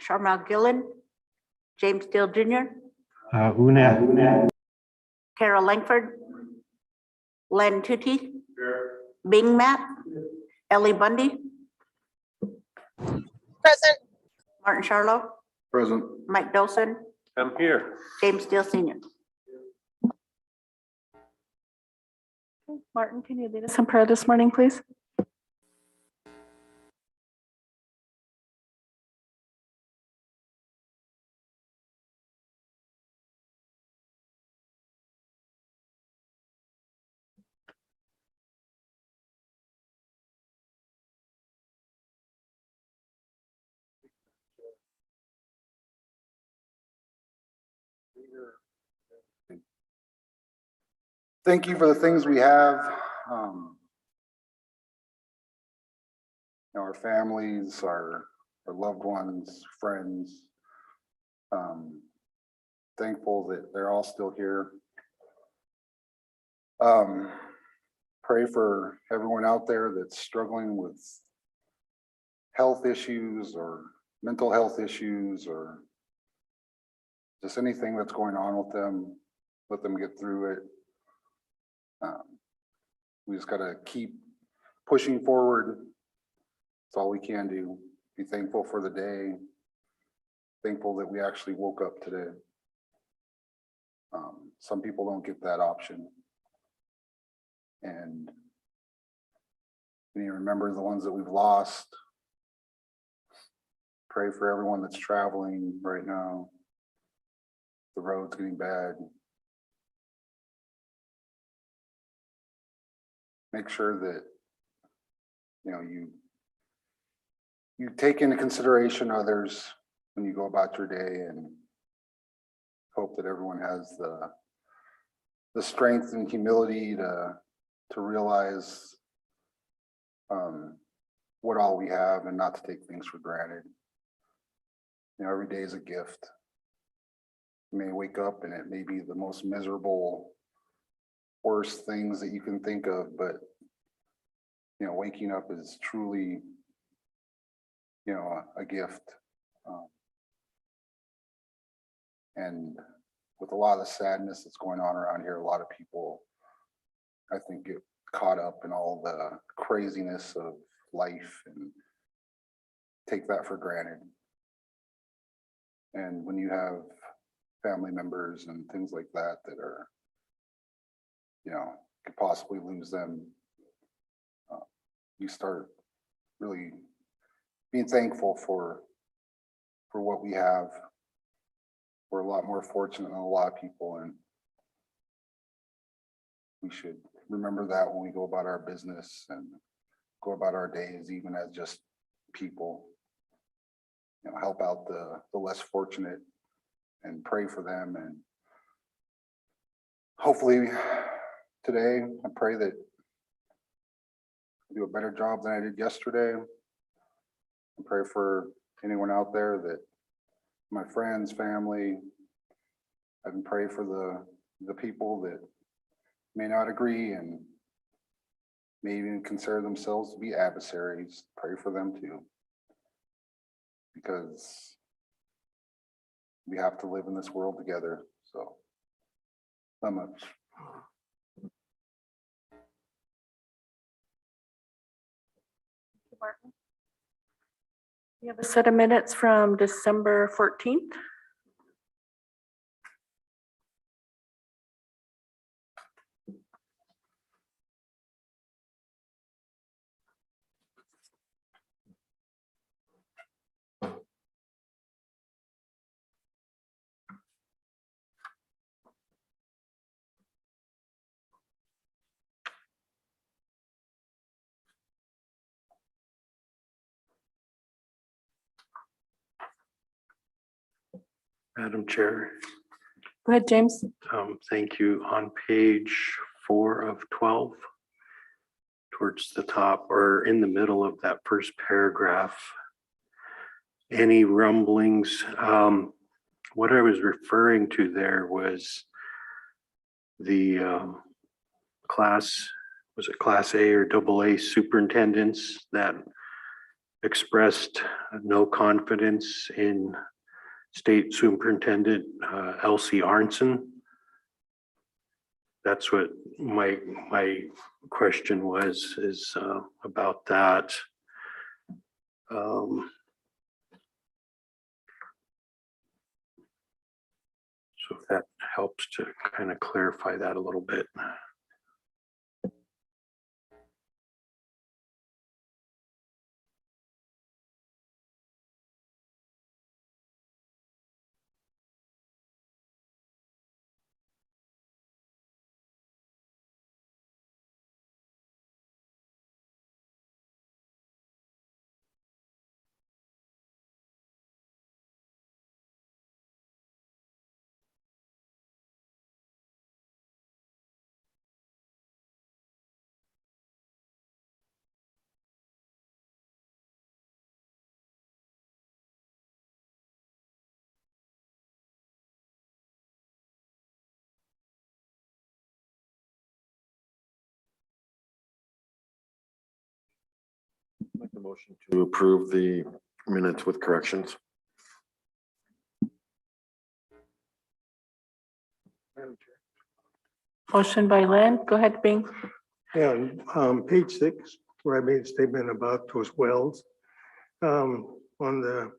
Sharma Gillen, James Steele Jr., Una. Carol Langford, Len Tucci, Bing Matt, Ellie Bundy, Present. Martin Charlo, Present. Mike Dolson, I'm here. James Steele Senior. Martin, can you lead us in prayer this morning, please? Thank you for the things we have. Our families, our loved ones, friends. Thankful that they're all still here. Pray for everyone out there that's struggling with health issues or mental health issues or just anything that's going on with them. Let them get through it. We just got to keep pushing forward. That's all we can do. Be thankful for the day. Thankful that we actually woke up today. Some people don't get that option. And we need to remember the ones that we've lost. Pray for everyone that's traveling right now. The road's getting bad. Make sure that you take into consideration others when you go about your day, and hope that everyone has the strength and humility to realize what all we have and not to take things for granted. Every day is a gift. You may wake up and it may be the most miserable, worst things that you can think of, but waking up is truly a gift. And with a lot of the sadness that's going on around here, a lot of people, I think, get caught up in all the craziness of life and take that for granted. And when you have family members and things like that that are could possibly lose them, you start really being thankful for what we have. We're a lot more fortunate than a lot of people, and we should remember that when we go about our business and go about our days, even as just people. Help out the less fortunate and pray for them. And hopefully today, I pray that I do a better job than I did yesterday. I pray for anyone out there, that my friends, family, I can pray for the people that may not agree and may even consider themselves to be adversaries. Pray for them too, because we have to live in this world together. So, not much. Martin. We have a set of minutes from December 14th. Madam Chair, Go ahead, James. thank you. On page 4 of 12, towards the top or in the middle of that first paragraph, any rumblings? What I was referring to there was the was it class A or AA superintendents that expressed no confidence in State Superintendent Elsie Arnson. That's what my question was, is about that. So if that helps to kind of clarify that a little bit. Make the motion to approve the minutes with corrections. Motion by Lynn. Go ahead, Bing. Yeah, on page 6, where I made a statement about those wells. On the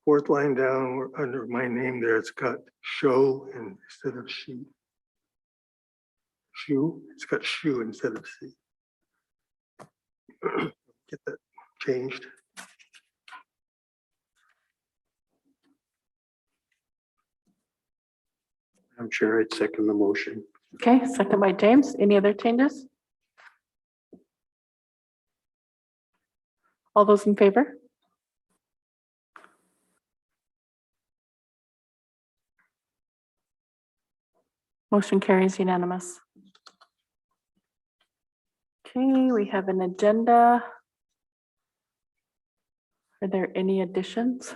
fourth line down, under my name there, it's got show instead of she. Shoe, it's got shoe instead of she. Get that changed. I'm sure I'd second the motion. Okay, second by James. Any other changes? All those in favor? Motion carries unanimous. Okay, we have an agenda. Are there any additions?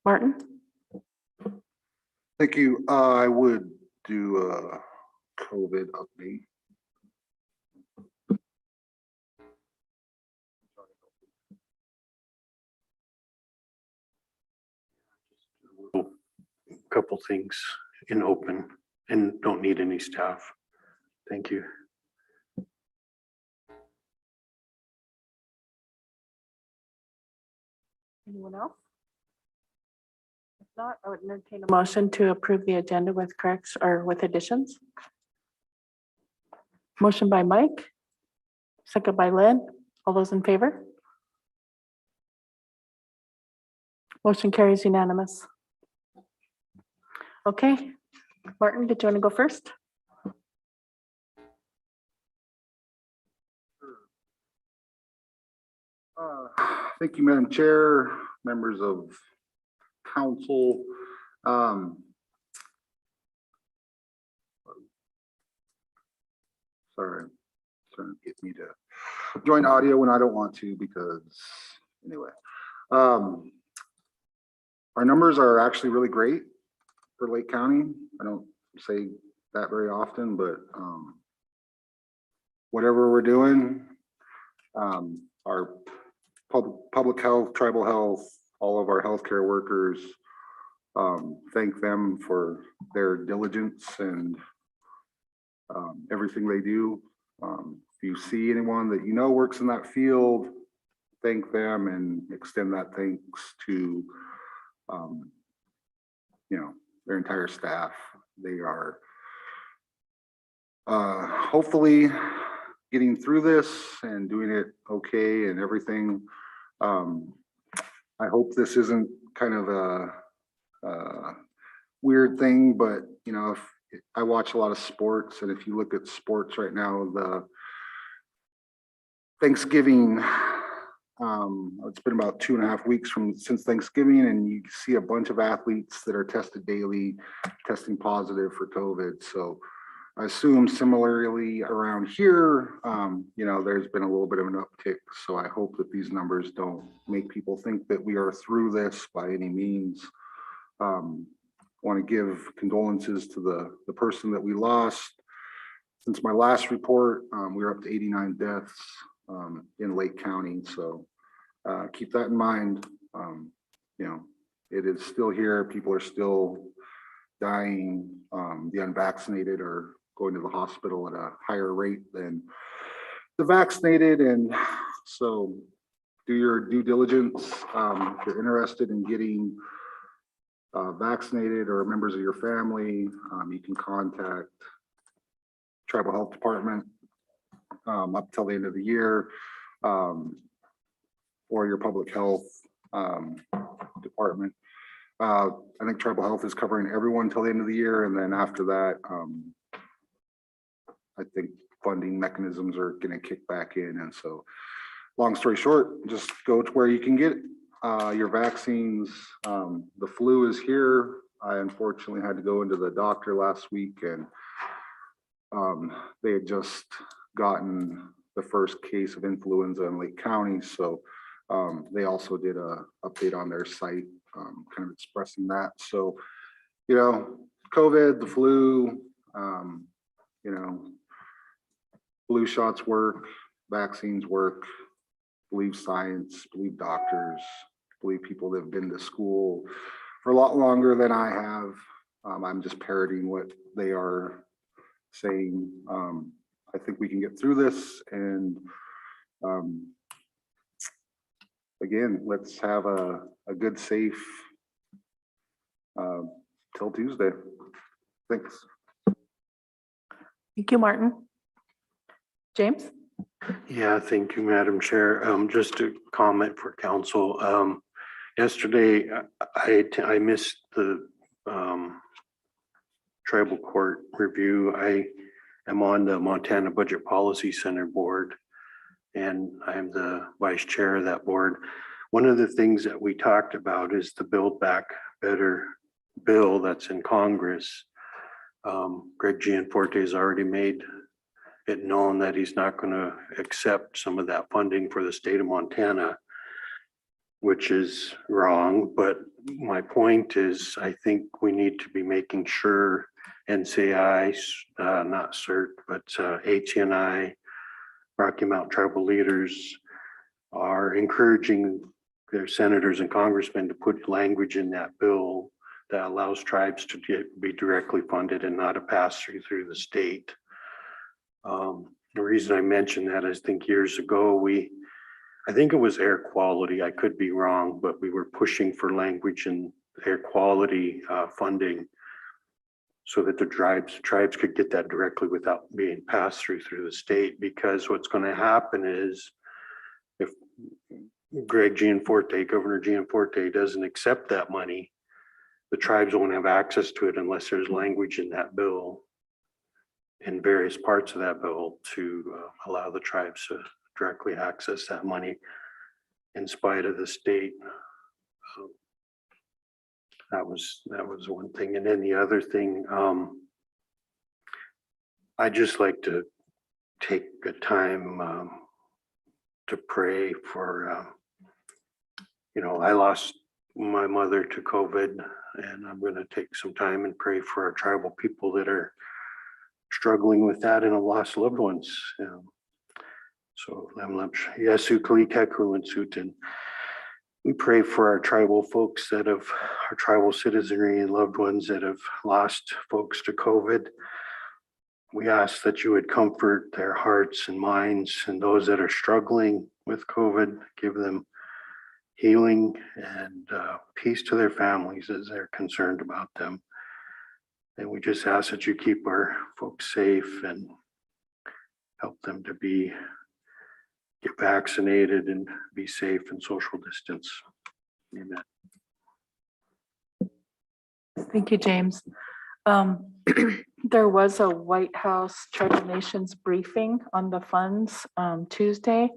Martin? Thank you. I would do a COVID update. Couple things in open and don't need any staff. Thank you. Anyone else? If not, I would entertain a motion to approve the agenda with corrects or with additions. Motion by Mike, second by Lynn. All those in favor? Motion carries unanimous. Okay, Martin, did you want to go first? Thank you, Madam Chair, members of council. Sorry, trying to get me to join audio when I don't want to, because anyway. Our numbers are actually really great for Lake County. I don't say that very often, but whatever we're doing, our public health, tribal health, all of our healthcare workers, thank them for their diligence and everything they do. If you see anyone that you know works in that field, thank them and extend that thanks to their entire staff. They are hopefully getting through this and doing it okay and everything. I hope this isn't kind of a weird thing, but if I watch a lot of sports, and if you look at sports right now, the Thanksgiving, it's been about 2.5 weeks since Thanksgiving, and you see a bunch of athletes that are tested daily, testing positive for COVID. So I assume similarly around here, there's been a little bit of an uptick. So I hope that these numbers don't make people think that we are through this by any means. Want to give condolences to the person that we lost. Since my last report, we were up to 89 deaths in Lake County. So keep that in mind. You know, it is still here. People are still dying. The unvaccinated are going to the hospital at a higher rate than the vaccinated. And so do your due diligence. If you're interested in getting vaccinated or members of your family, you can contact Tribal Health Department up till the end of the year, or your public health department. I think Tribal Health is covering everyone till the end of the year, and then after that, I think funding mechanisms are going to kick back in. And so, long story short, just go to where you can get your vaccines. The flu is here. I unfortunately had to go into the doctor last week, and they had just gotten the first case of influenza in Lake County. So they also did a update on their site, kind of expressing that. So, you know, COVID, the flu, you know, flu shots work, vaccines work, believe science, believe doctors, believe people that have been to school for a lot longer than I have. I'm just parroting what they are saying. I think we can get through this, and again, let's have a good, safe till Tuesday. Thanks. Thank you, Martin. James? Yeah, thank you, Madam Chair. Just to comment for council, yesterday I missed the tribal court review. I am on the Montana Budget Policy Center board, and I'm the vice chair of that board. One of the things that we talked about is the Build Back Better bill that's in Congress. Greg Gianforte has already made it known that he's not going to accept some of that funding for the state of Montana, which is wrong. But my point is, I think we need to be making sure NCI, not CERT, but ATNI, Rocky Mountain tribal leaders are encouraging their senators and congressmen to put language in that bill that allows tribes to be directly funded and not a pass through the state. The reason I mentioned that is, I think years ago, I think it was air quality, I could be wrong, but we were pushing for language in air quality funding so that the tribes could get that directly without being passed through the state. Because what's going to happen is, if Governor Gianforte doesn't accept that money, the tribes won't have access to it unless there's language in that bill, in various parts of that bill, to allow the tribes to directly access that money in spite of the state. That was one thing. And then the other thing, I just like to take a time to pray for, you know, I lost my mother to COVID, and I'm going to take some time and pray for our tribal people that are struggling with that and have lost loved ones. So we pray for our tribal folks our tribal citizenry and loved ones that have lost folks to COVID. We ask that you would comfort their hearts and minds, and those that are struggling with COVID, give them healing and peace to their families as they're concerned about them. And we just ask that you keep our folks safe and help them to get vaccinated and be safe and social distance. Amen. Thank you, James. There was a White House Tribal Nations briefing on the funds Tuesday,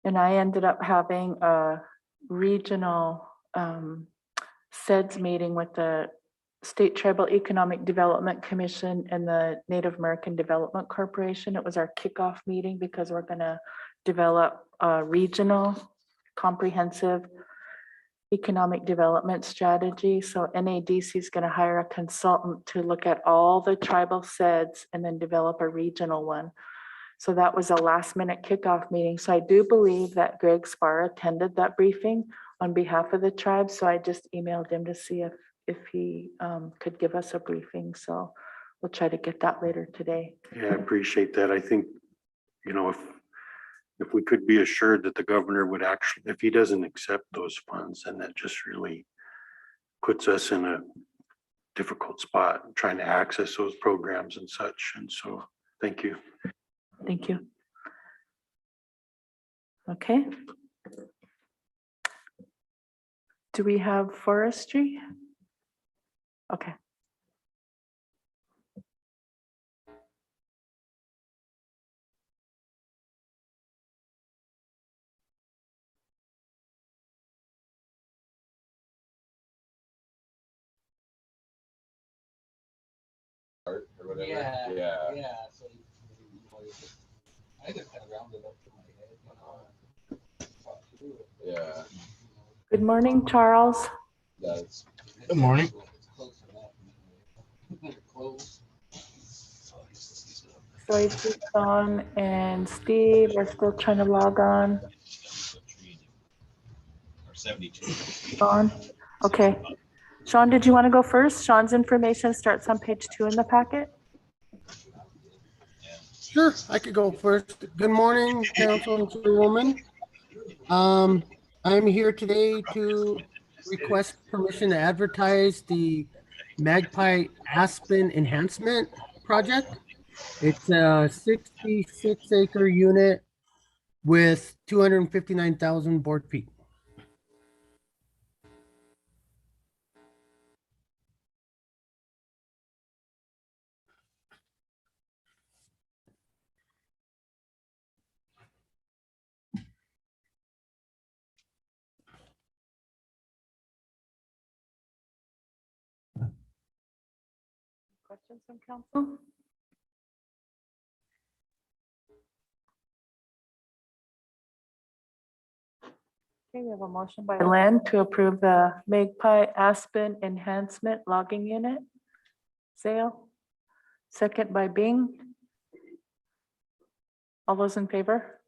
and I ended up having a regional SEDS meeting with the State Tribal Economic Development Commission and the Native American Development Corporation. It was our kickoff meeting because we're going to develop a regional comprehensive economic development strategy. So NADC is going to hire a consultant to look at all the tribal SEDS and then develop a regional one. So that was a last minute kickoff meeting. So I do believe that Greg Spar attended that briefing on behalf of the tribe. So I just emailed him to see if he could give us a briefing. So we'll try to get that later today. Yeah, I appreciate that. I think, if we could be assured that the governor would actually, if he doesn't accept those funds, then that just really puts us in a difficult spot trying to access those programs and such. And so, thank you. Thank you. Okay. Do we have forestry? Okay. Yeah. Yeah. Yeah. So I just kind of rounded up to my head. Yeah. Good morning, Charles. That's. Good morning. So I see Sean and Steve are still trying to log on. 72. Sean, okay. Sean, did you want to go first? Sean's information starts on page 2 in the packet. Sure, I could go first. Good morning, Council and Chairwoman. I'm here today to request permission to advertise the Magpie Aspen Enhancement project. It's a 66-acre unit with 259,000 board feet. Questions from council? Okay, we have a motion by Lynn to approve the Magpie Aspen Enhancement Logging Unit sale. Second by Bing. All those in favor?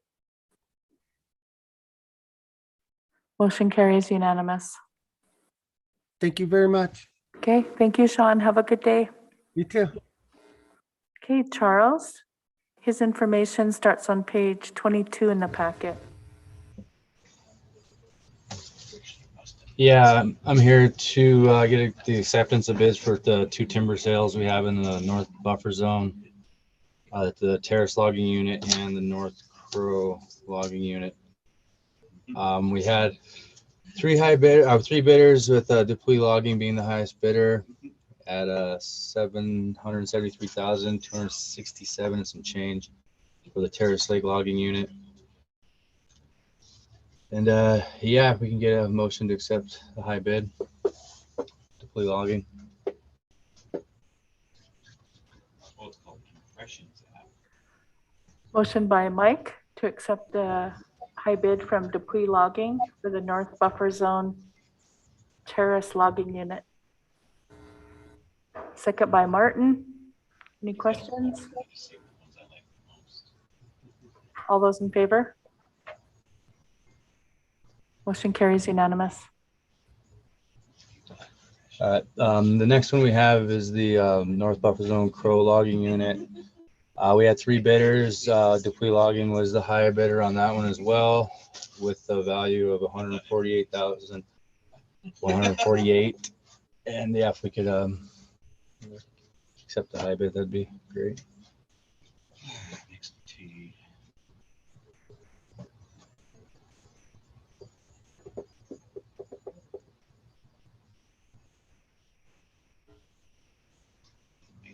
Motion carries unanimous. Thank you very much. Okay, thank you, Sean. Have a good day. You too. Okay, Charles, his information starts on page 22 in the packet. Yeah, I'm here to get the acceptance of bids for the 2 timber sales we have in the North Buffer Zone, the Terrace Logging Unit and the North Crow Logging Unit. We had 3 bidders with Dupuis Logging being the highest bidder at $773,267 and some change for the Terrace Lake Logging Unit. And yeah, we can get a motion to accept the high bid. Dupuis Logging. Motion by Mike to accept the high bid from Dupuis Logging for the North Buffer Zone Terrace Logging Unit. Second by Martin. Any questions? All those in favor? Motion carries unanimous. The next one we have is the North Buffer Zone Crow Logging Unit. We had 3 bidders. Dupuis Logging was the higher bidder on that one as well, with a value of $148,148. And yeah, if we could accept the high bid, that'd be great.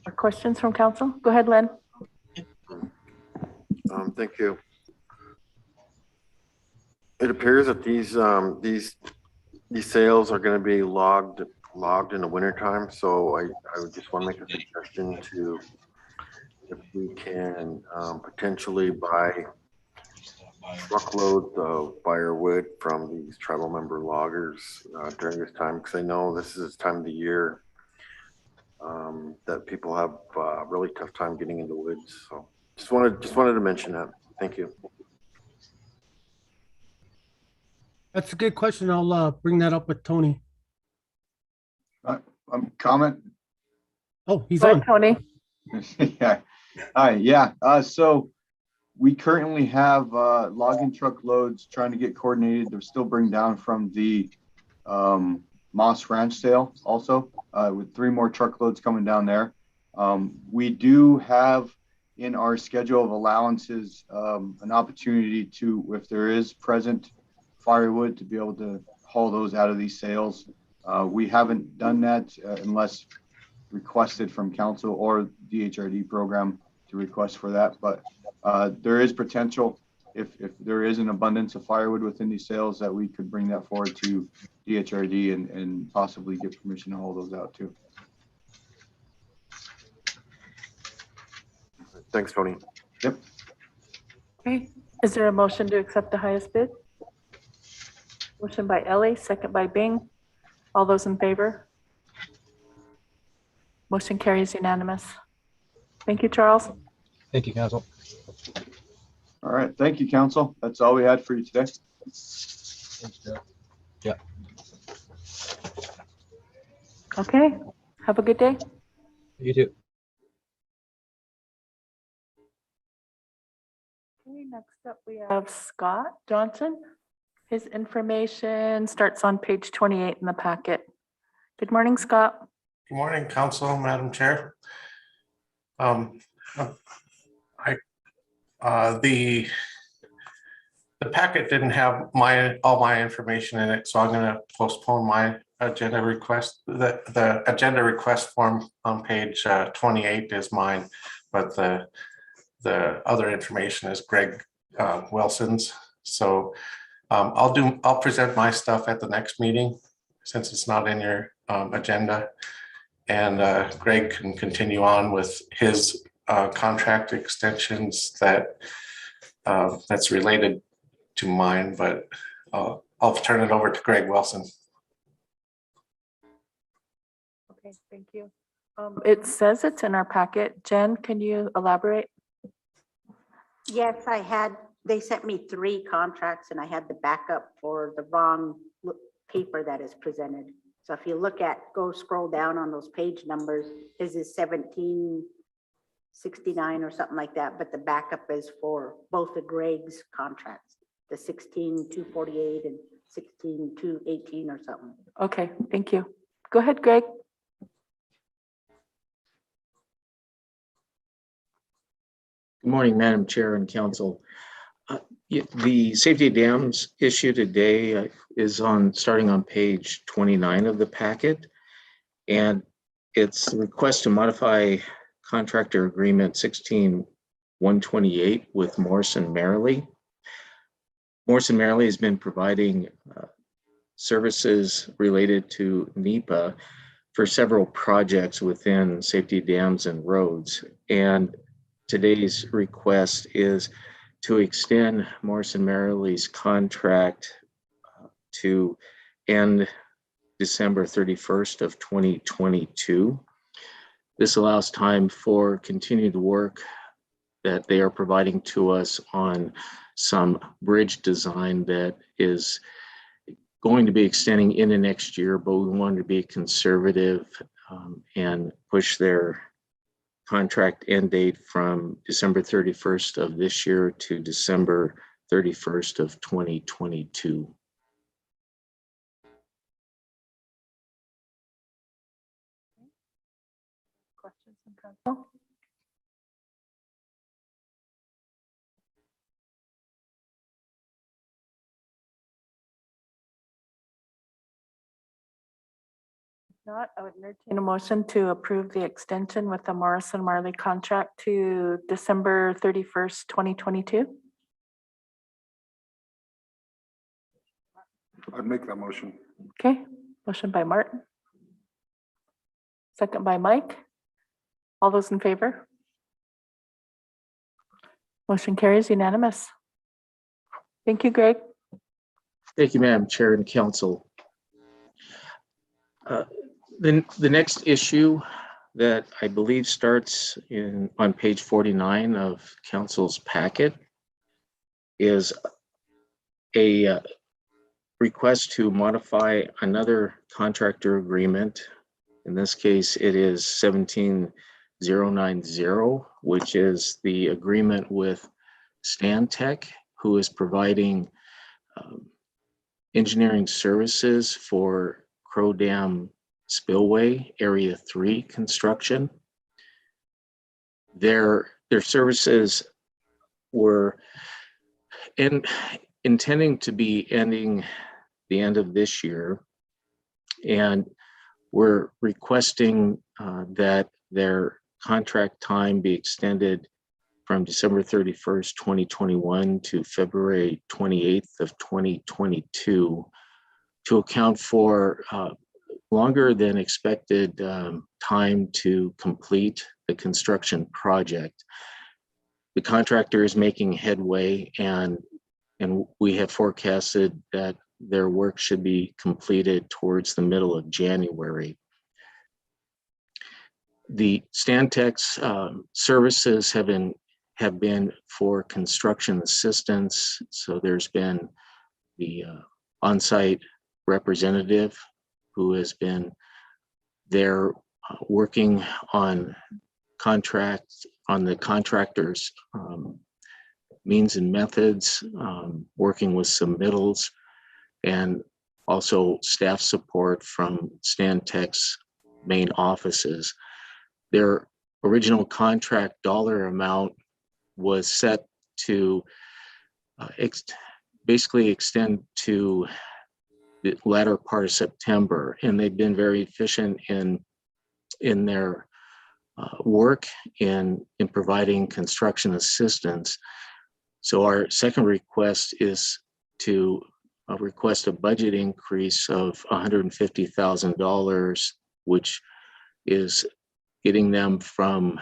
Are questions from council? Go ahead, Len. Thank you. It appears that these sales are going to be logged in the wintertime. So I would just want to make a suggestion to, if we can potentially buy truckloads of firewood from these tribal member loggers during this time, because I know this is time of the year that people have a really tough time getting in the woods. So Just wanted to mention that. Thank you. That's a good question. I'll bring that up with Tony. Comment? Oh, he's Go ahead, on. Tony. Yeah. Hi, yeah. So we currently have logging truck loads trying to get coordinated to still bring down from the Moss Ranch sale also, with 3 more truckloads coming down there. We do have in our schedule of allowances an opportunity to, if there is present firewood, to be able to haul those out of these sales. We haven't done that unless requested from council or DHRD program to request for that. But there is potential if there is an abundance of firewood within these sales that we could bring that forward to DHRD and possibly get permission to haul those out too. Thanks, Tony. Yep. Okay, is there a motion to accept the highest bid? Motion by Ellie, second by Bing. All those in favor? Motion carries unanimous. Thank you, Charles. Thank you, council. All right. Thank you, council. That's all we had for you today. Yeah. Okay, have a good day. You too. Okay, next up we have Scott Johnson. His information starts on page 28 in the packet. Good morning, Scott. Good morning, Council, Madam Chair. The packet didn't have all my information in it, so I'm going to postpone my agenda request. The agenda request form on page 28 is mine, but the other information is Greg Wilson's. So I'll present my stuff at the next meeting since it's not in your agenda, and Greg can continue on with his contract extensions that's related to mine, but I'll turn it over to Greg Wilson. Okay, thank you. It says it's in our packet. Jen, can you elaborate? Yes, they sent me 3 contracts and I had the backup for the wrong paper that is presented. So if you go scroll down on those page numbers, his is 1769 or something like that, but the backup is for both of Greg's contracts, the 16248 and 16218 or something. Okay, thank you. Go ahead, Greg. Good morning, Madam Chair and Council. The safety dams issue today is starting on page 29 of the packet, and it's the request to modify contractor agreement 16128 with Morrison Merrily. Morrison Merrily has been providing services related to NEPA for several projects within safety dams and roads, and today's request is to extend Morrison Merrily's contract to end December 31st of 2022. This allows time for continued work that they are providing to us on some bridge design that is going to be extending into next year, but we wanted to be conservative and push their contract end date from December 31st of this year to December 31st of 2022. Questions from council? Not, I would entertain a motion to approve the extension with the Morrison Marley contract to December 31st, 2022. I'd make that motion. Okay, motion by Martin. Second by Mike. All those in favor? Motion carries unanimous. Thank you, Greg. Thank you, Madam Chair and Council. The next issue that I believe starts on page 49 of council's packet is a request to modify another contractor agreement. In this case, it is 17090, which is the agreement with Stantec, who is providing engineering services for Crow Dam Spillway Area 3 construction. Their services were intending to be ending the end of this year, and we're requesting that their contract time be extended from December 31st, 2021 to February 28th of 2022 to account for longer than expected time to complete the construction project. The contractor is making headway, and we have forecasted that their work should be completed towards the middle of January. The Stantec's services have been for construction assistance. So there's been the on-site representative who has been there working on the contractor's means and methods, working with submittals, and also staff support from Stantec's main offices. Their original contract dollar amount was set to basically extend to the latter part of September, and they've been very efficient in their work in providing construction assistance. So our second request is to request a budget increase of $150,000, which is getting them from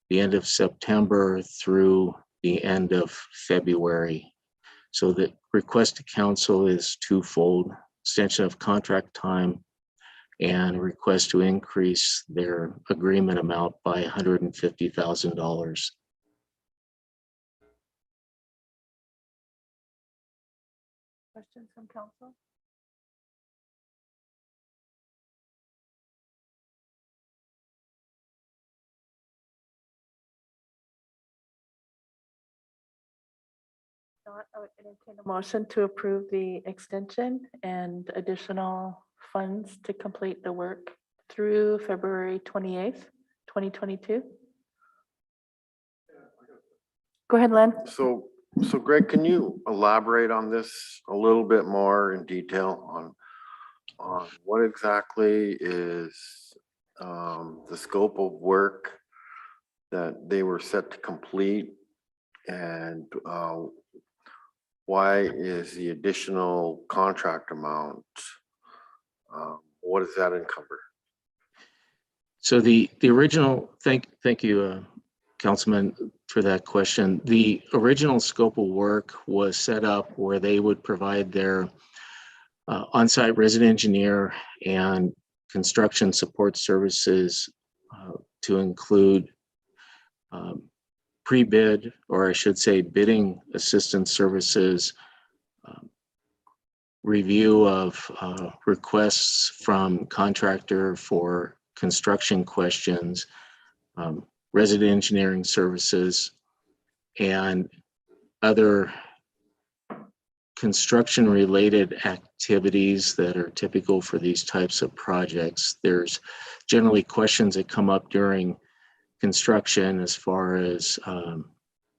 the end of September through the end of February. So the request to council is twofold: extension of contract time and request to increase their agreement amount by $150,000. Questions from council? Not, I would entertain a motion to approve the extension and additional funds to complete the work through February 28th, 2022. Go ahead, Len. So Greg, can you elaborate on this a little bit more in detail on what exactly is the scope of work that they were set to complete, and why is the additional contract amount, what does that encumber? So the original, thank you, Councilman, for that question. The original scope of work was set up where they would provide their on-site resident engineer and construction support services to include pre-bid, or I should say bidding assistance services, review of requests from contractor for construction questions, resident engineering services, and other construction related activities that are typical for these types of projects. There's generally questions that come up during construction as far as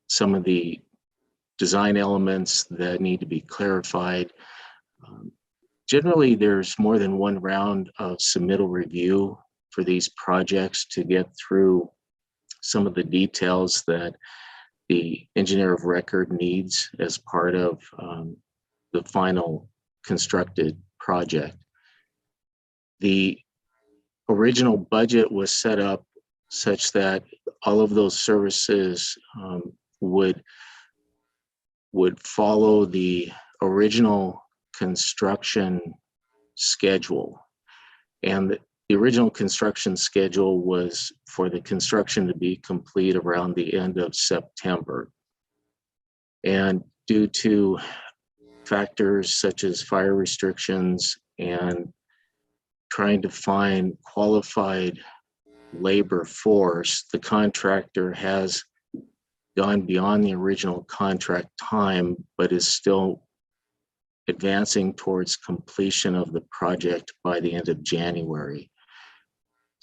some of the design elements that need to be clarified. Generally, there's more than one round of submittal review for these projects to get through some of the details that the engineer of record needs as part of the final constructed project. The original budget was set up such that all of those services would follow the original construction schedule. And the original construction schedule was for the construction to be complete around the end of September. And due to factors such as fire restrictions and trying to find qualified labor force, the contractor has gone beyond the original contract time, but is still advancing towards completion of the project by the end of January.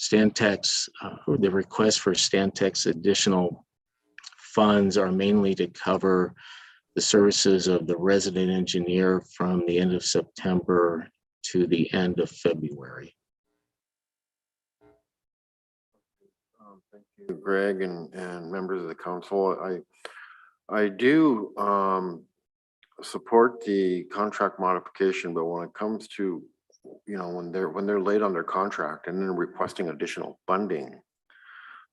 The request for Stantec's additional funds are mainly to cover the services of the resident engineer from the end of September to the end of February. Thank you, Greg, and members of the council. I do support the contract modification, but when it comes to, you know, when they're late on their contract and then requesting additional funding,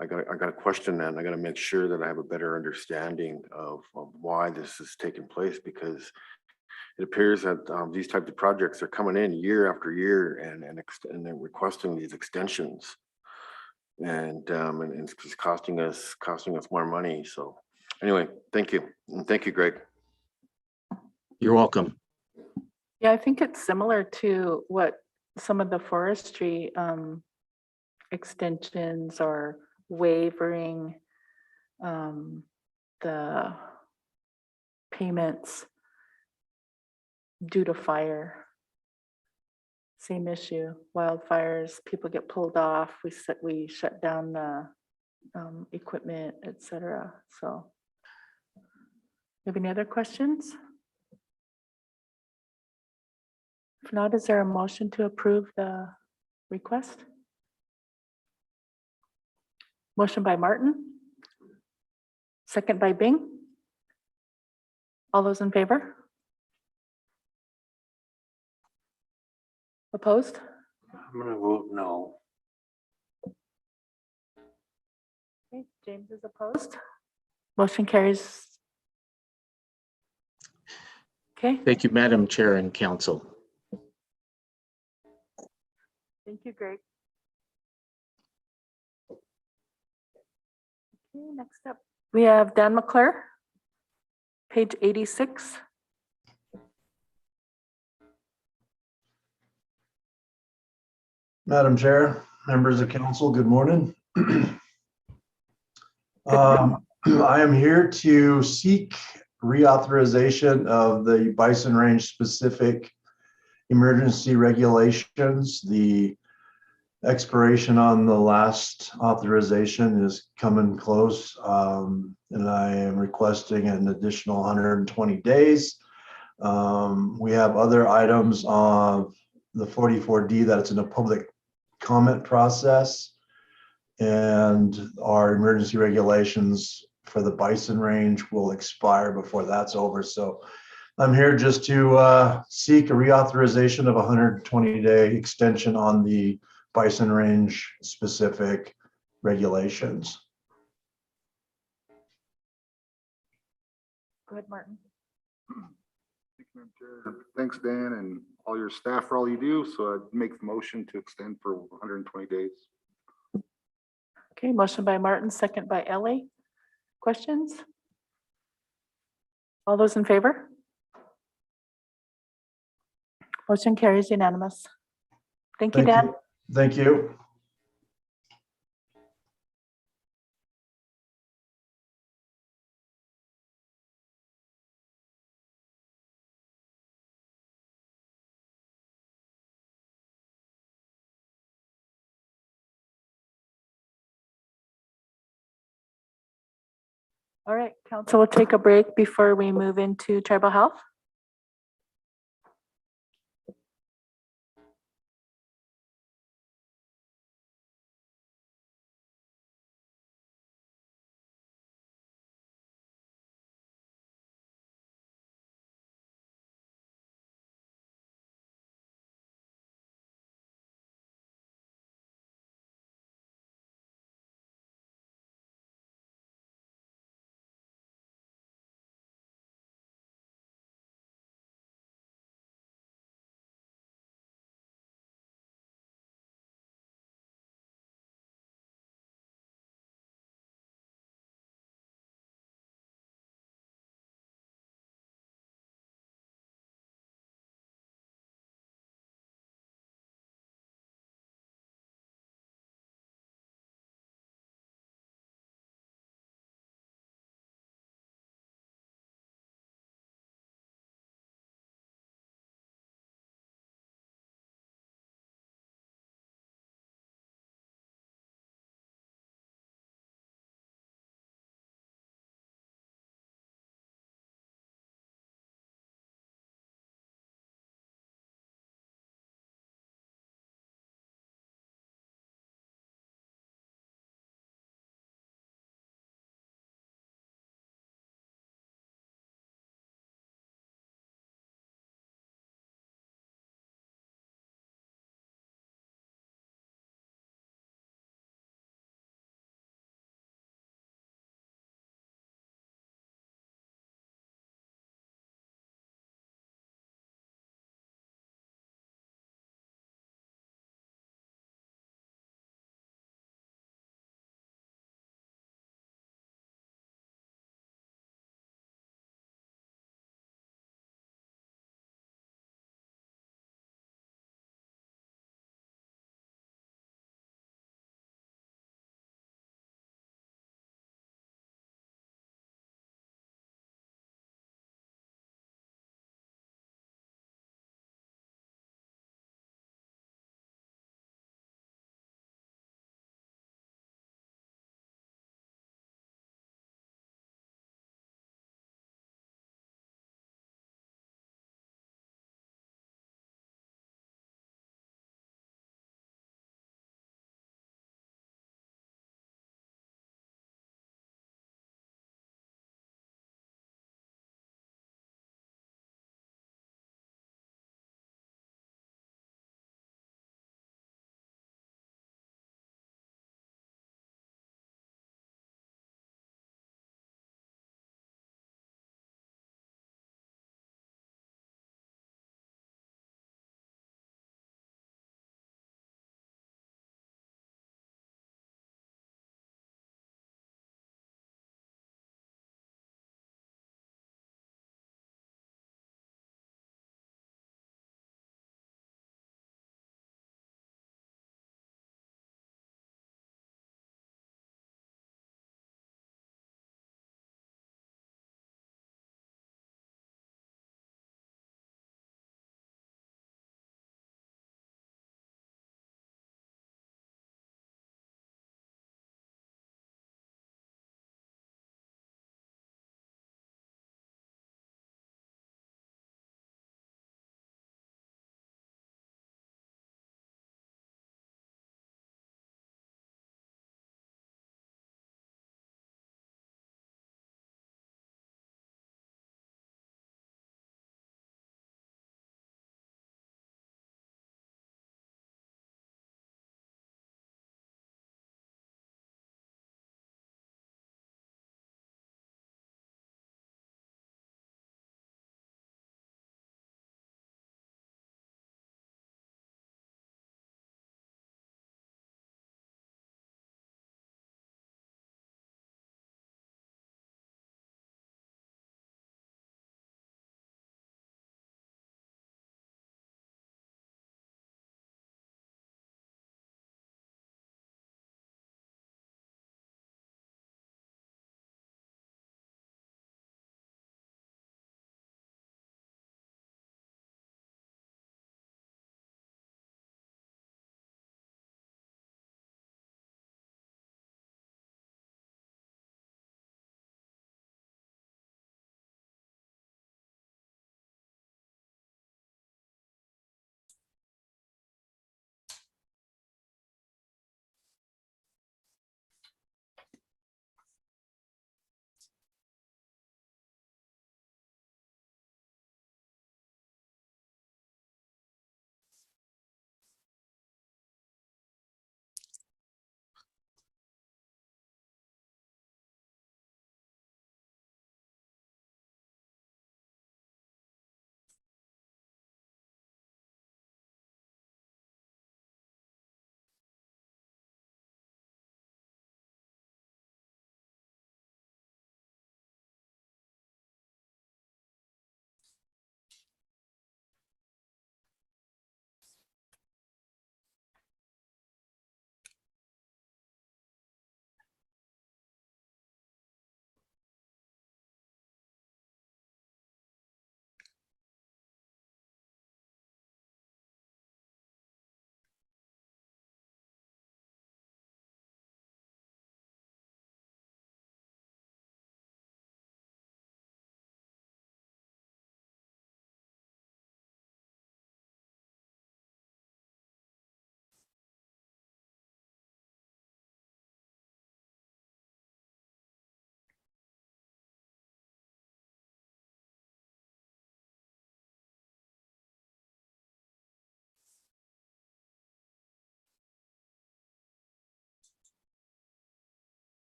I got a question, and I got to make sure that I have a better understanding of why this is taking place, because it appears that these types of projects are coming in year after year and they're requesting these extensions, and it's just costing us more money. So anyway, thank you, and thank you, Greg. You're welcome. Yeah, I think it's similar to what some of the forestry extensions or waivering the payments due to fire. Same issue, wildfires, people get pulled off, we shut down the equipment, etc. So, have any other questions? If not, is there a motion to approve the request? Motion by Martin. Second by Bing. All those in favor? Opposed? I'm gonna vote no. Okay, James is opposed. Motion carries. Okay, Thank you, Madam Chair and Council. thank you, Greg. Okay, next up, we have Dan McClure, page 86. Madam Chair, members of council, good morning. I am here to seek reauthorization of the Bison Range specific emergency regulations. The expiration on the last authorization is coming close, and I am requesting an additional 120 days. We have other items of the 44D that it's in a public comment process, and our emergency regulations for the Bison Range will expire before that's over. So I'm here just to seek a reauthorization of 120-day extension on the Bison Range specific regulations. Go ahead, Martin. Thanks, Dan, and all your staff for all you do. So I'd make the motion to extend for 120 days. Okay, motion by Martin, second by Ellie. Questions? All those in favor? Motion carries unanimous. Thank you, Dan. Thank you. All right, council will take a break before we move into tribal health.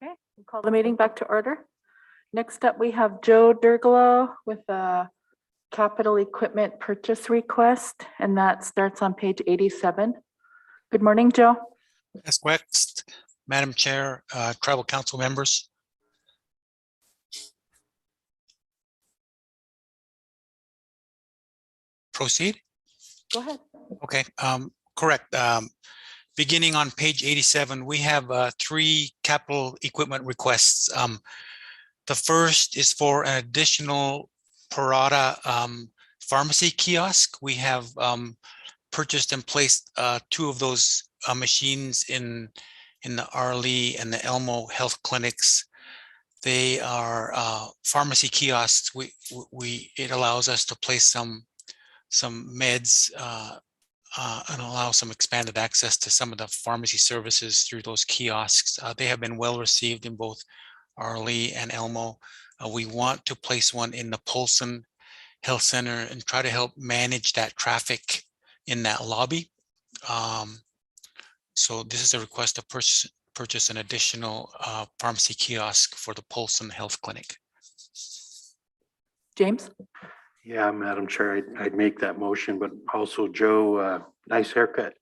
Okay, we'll call the meeting back to order. Next up, we have Joe Dergalo with a capital equipment purchase request, and that starts on page 87. Good morning, Joe. Yes, West, Madam Chair, tribal council members. Proceed. Go ahead. Okay, correct. Beginning on page 87, we have 3 capital equipment requests. The first is for an additional Parada pharmacy kiosk. We have purchased and placed 2 of those machines in the Arley and the Elmo health clinics. They are pharmacy kiosks. It allows us to place some meds and allow some expanded access to some of the pharmacy services through those kiosks. They have been well received in both Arley and Elmo. We want to place one in the Polson Health Center and try to help manage that traffic in that lobby. So this is a request to purchase an additional pharmacy kiosk for the Polson Health Clinic. James? Yeah, Madam Chair, I'd make that motion, but also Joe, nice haircut.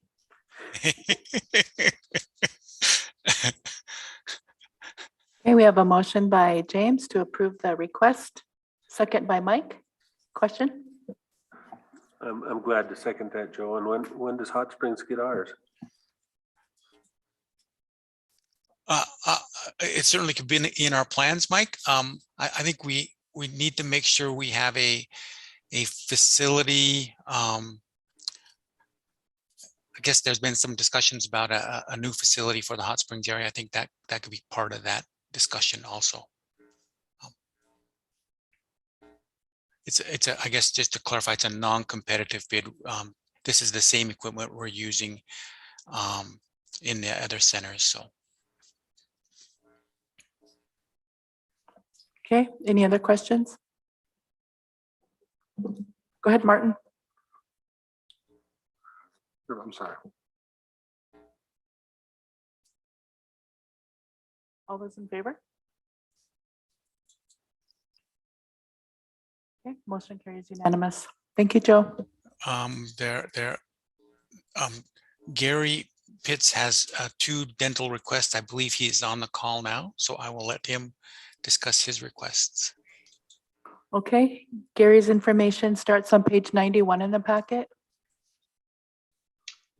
Okay, we have a motion by James to approve the request, second by Mike. Question? I'm glad to second that, Joe. And when does Hot Springs get ours? It certainly could be in our plans, Mike. I think we need to make sure we have a facility. I guess there's been some discussions about a new facility for the Hot Springs area. I think that could be part of that discussion also. I guess just to clarify, it's a non-competitive bid. This is the same equipment we're using in the other centers. So. Okay, any other questions? Go ahead, Martin. I'm sorry. All those in favor? Okay, motion carries unanimous. Thank you, Joe. Gary Pitts has 2 dental requests. I believe he is on the call now, so I will let him discuss his requests. Okay, Gary's information starts on page 91 in the packet.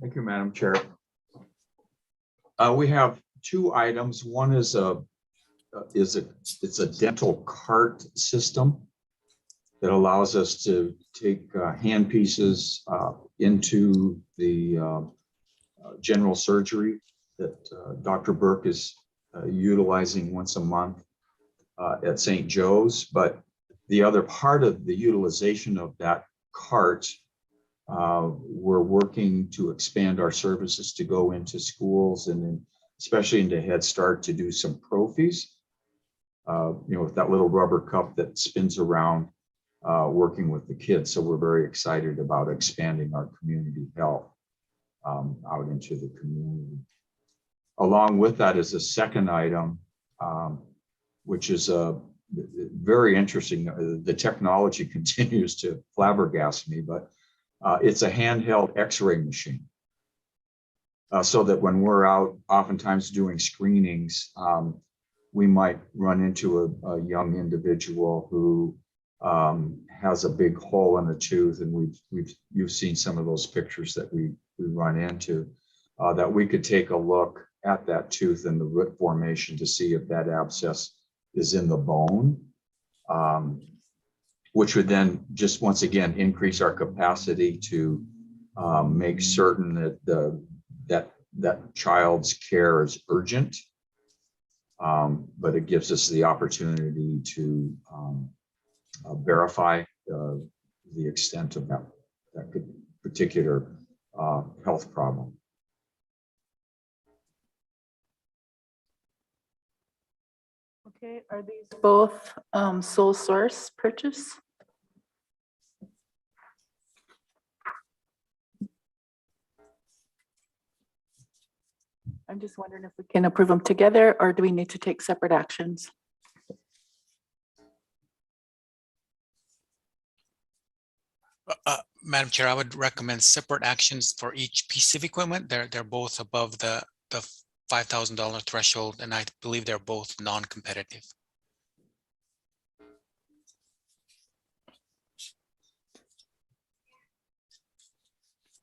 Thank you, Madam Chair. We have 2 items. One is it's a dental cart system that allows us to take hand pieces into the general surgery that Dr. Burke is utilizing once a month at St. Joe's. But the other part of the utilization of that cart, we're working to expand our services to go into schools and then especially into Head Start to do some prophies, with that little rubber cup that spins around, working with the kids. So we're very excited about expanding our community health out into the community. Along with that is a second item, which is very interesting. The technology continues to flabbergast me, but it's a handheld X-ray machine. So that when we're out oftentimes doing screenings, we might run into a young individual who has a big hole in the tooth, and you've seen some of those pictures that we run into, that we could take a look at that tooth and the root formation to see if that abscess is in the bone, which would then just once again increase our capacity to make certain that that child's care is urgent, but it gives us the opportunity to verify the extent of that particular health problem. Okay, are these both sole source purchase? I'm I'm just wondering if we can approve them together, or do we need to take separate actions? Madam Chair, I would recommend separate actions for each piece of equipment. They're both above the $5,000 threshold, and I believe they're both non-competitive.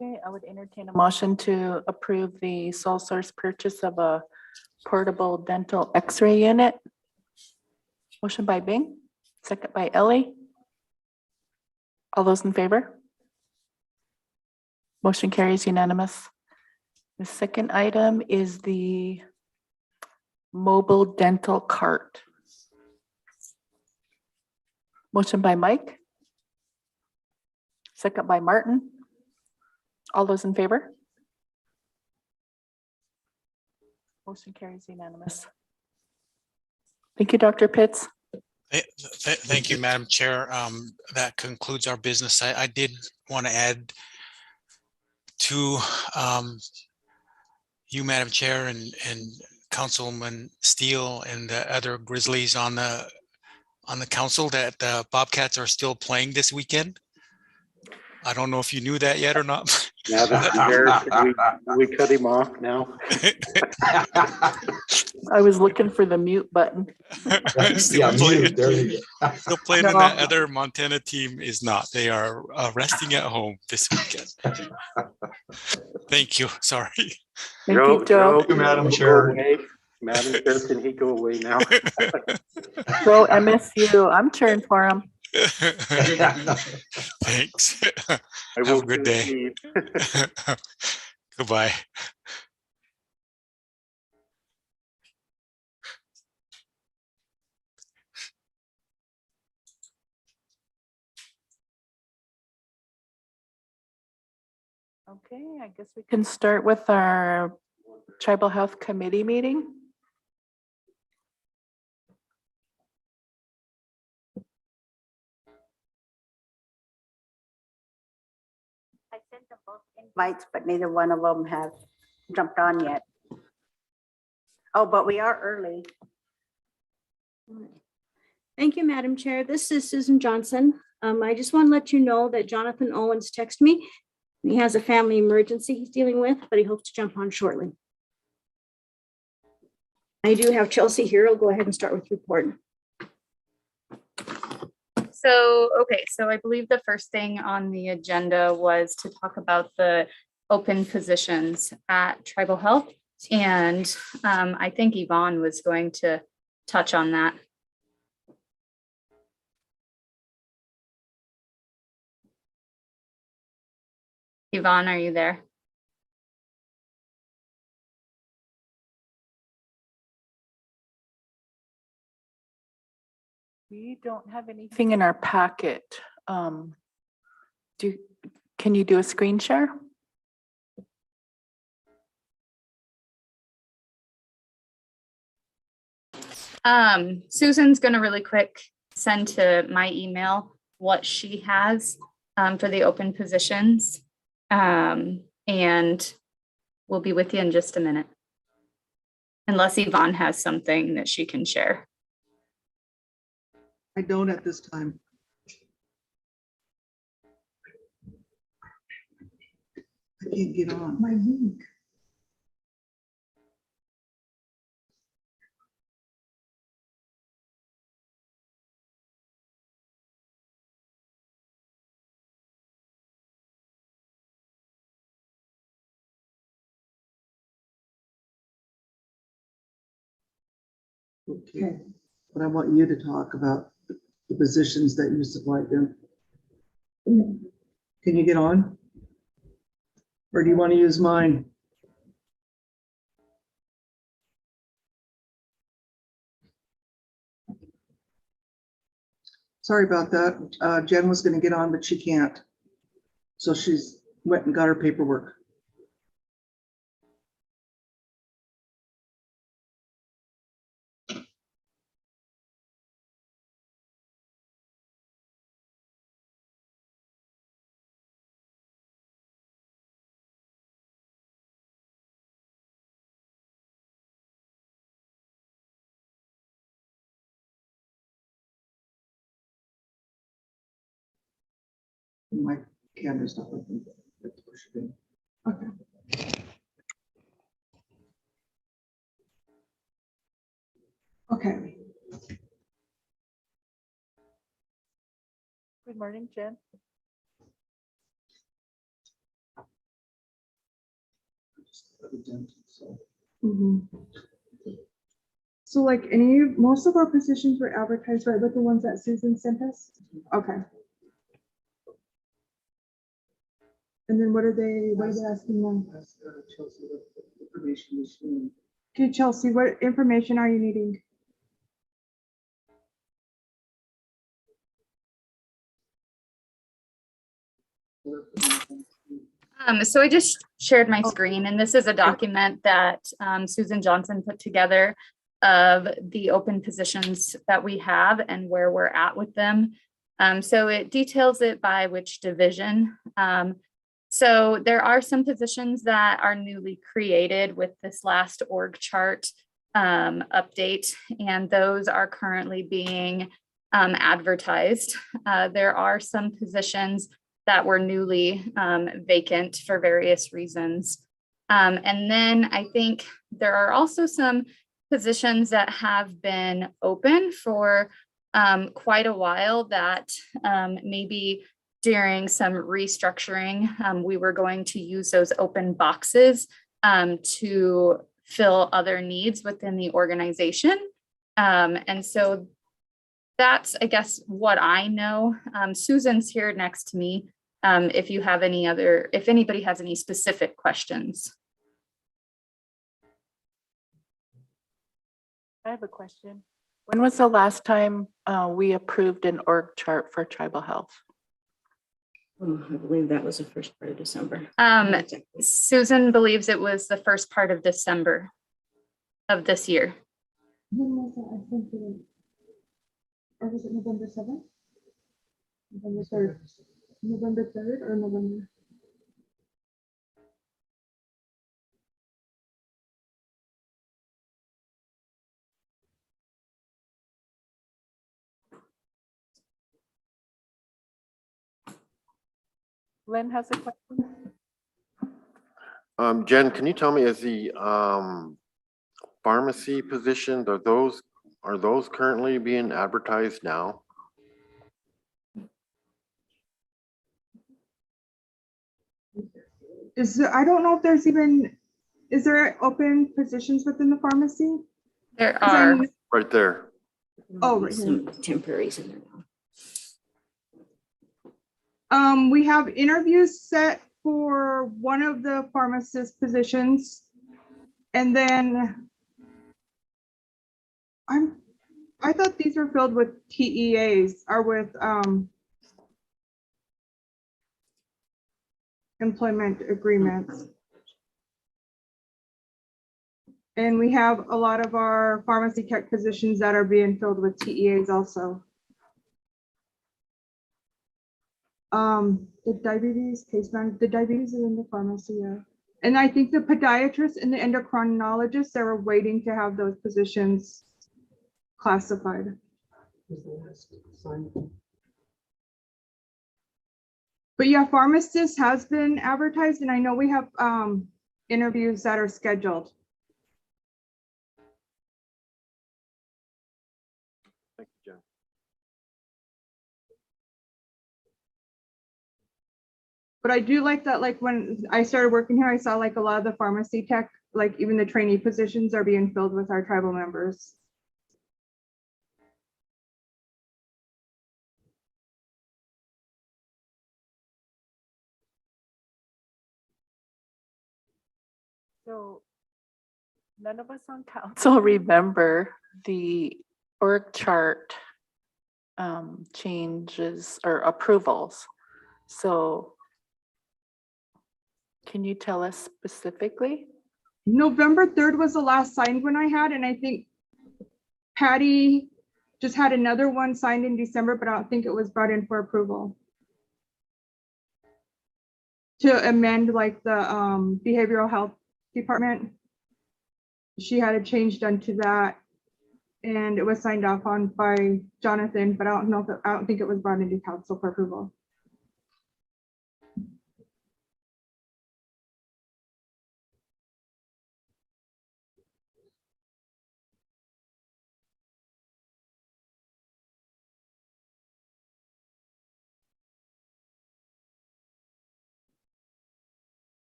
Okay, I would entertain a motion to approve the sole source purchase of a portable dental X-ray unit. Motion by Bing, second by Ellie. All those in favor? Motion carries unanimous. The second item is the mobile dental cart. Motion by Mike. Second by Martin. All those in favor? Motion carries unanimous. Thank you, Dr. Pitts. Thank you, Madam Chair. That concludes our business. I did want to add to you, Madam Chair, and Councilman Steele and the other Grizzlies on the council that the Bobcats are still playing this weekend. I don't know if you knew that yet or not. Now that we cut him off now. I was looking for the mute button. Still playing, There you go. still playing, and that other Montana team is not. They are resting at home this weekend. Thank you. Sorry. Thank you, Joe. Thank you, Madam Go Chair. away. Madam Chair, can he go away now? Go MSU. I'm cheering for him. Thanks. I Have will a good day. Goodbye. Okay, I guess we can start with our Tribal Health Committee meeting. I sent them both invites, but neither one of them have jumped on yet. Oh, but we are early. Thank you, Madam Chair. This is Susan Johnson. I just want to let you know that Jonathan Owens texted me. He has a family emergency he's dealing with, but he hopes to jump on shortly. I do have Chelsea here. I'll go ahead and start with reporting. So I believe the first thing on the agenda was to talk about the open positions at Tribal Health. And I think Yvonne was going to touch on that. Yvonne, are you there? We don't have anything in our packet. Can you do a screen share? Susan's going to really quick send to my email what she has for the open positions. And we'll be with you in just a minute. Unless Yvonne has something that she can share. I don't at this time. I can't get on my link. Okay, but I want you to talk about the positions that you supplied them. Can you get on? Or do you want to use mine? Sorry about that. Jen was going to get on, but she can't. So she's went and got her paperwork. My camera's not working. Let's push it in. Okay. Okay. Good morning, Jen. Mhm. So like most of our positions were advertised, right, with the ones that Susan sent us? Okay. And then what are they asking them? Okay, Chelsea, what information are you needing? So I just shared my screen, and this is a document that Susan Johnson put together of the open positions that we have and where we're at with them. So it details it by which division. So there are some positions that are newly created with this last org chart update, and those are currently being advertised. There are some positions that were newly vacant for various reasons. And then I think there are also some positions that have been open for quite a while that maybe during some restructuring, we were going to use those open boxes to fill other needs within the organization. And so that's, I guess, what I know. Susan's here next to me. If you have if anybody has any specific questions. I have a question. When was the last time we approved an org chart for tribal health? I believe that was the first part of December. Susan believes it was the first part of December of this year. When was that? I think or was it November 7th? November 3rd. November 3rd or November? Lynn has a question. Jen, can you tell me, is the pharmacy positions, are those currently being advertised now? I don't know if there's is there open positions within the pharmacy? There are. Right there. Oh, right here. Some temporaries in there now. We have interviews set for one of the pharmacist positions. And then I thought these were filled with TEAs or with employment agreements. And we have a lot of our pharmacy tech positions that are being filled with TEAs also. The diabetes case man, the diabetes is in the pharmacy, yeah. And I think the podiatrists and the endocrinologists, they were waiting to have those positions classified. But yeah, pharmacist has been advertised, and I know we have interviews that are scheduled. Thank you, Jen. But I do like that, like when I started working here, I saw like a lot of the pharmacy tech, like even the trainee positions are being filled with our tribal members. So none of us on council remember the org chart changes or approvals. So can you tell us specifically? November 3rd was the last signed one I had, and I think Patty just had another one signed in December, but I don't think it was brought in for approval. To amend like the behavioral health department. She had a change done to that, and it was signed off on by Jonathan, but I don't know if I don't think it was brought into council for approval.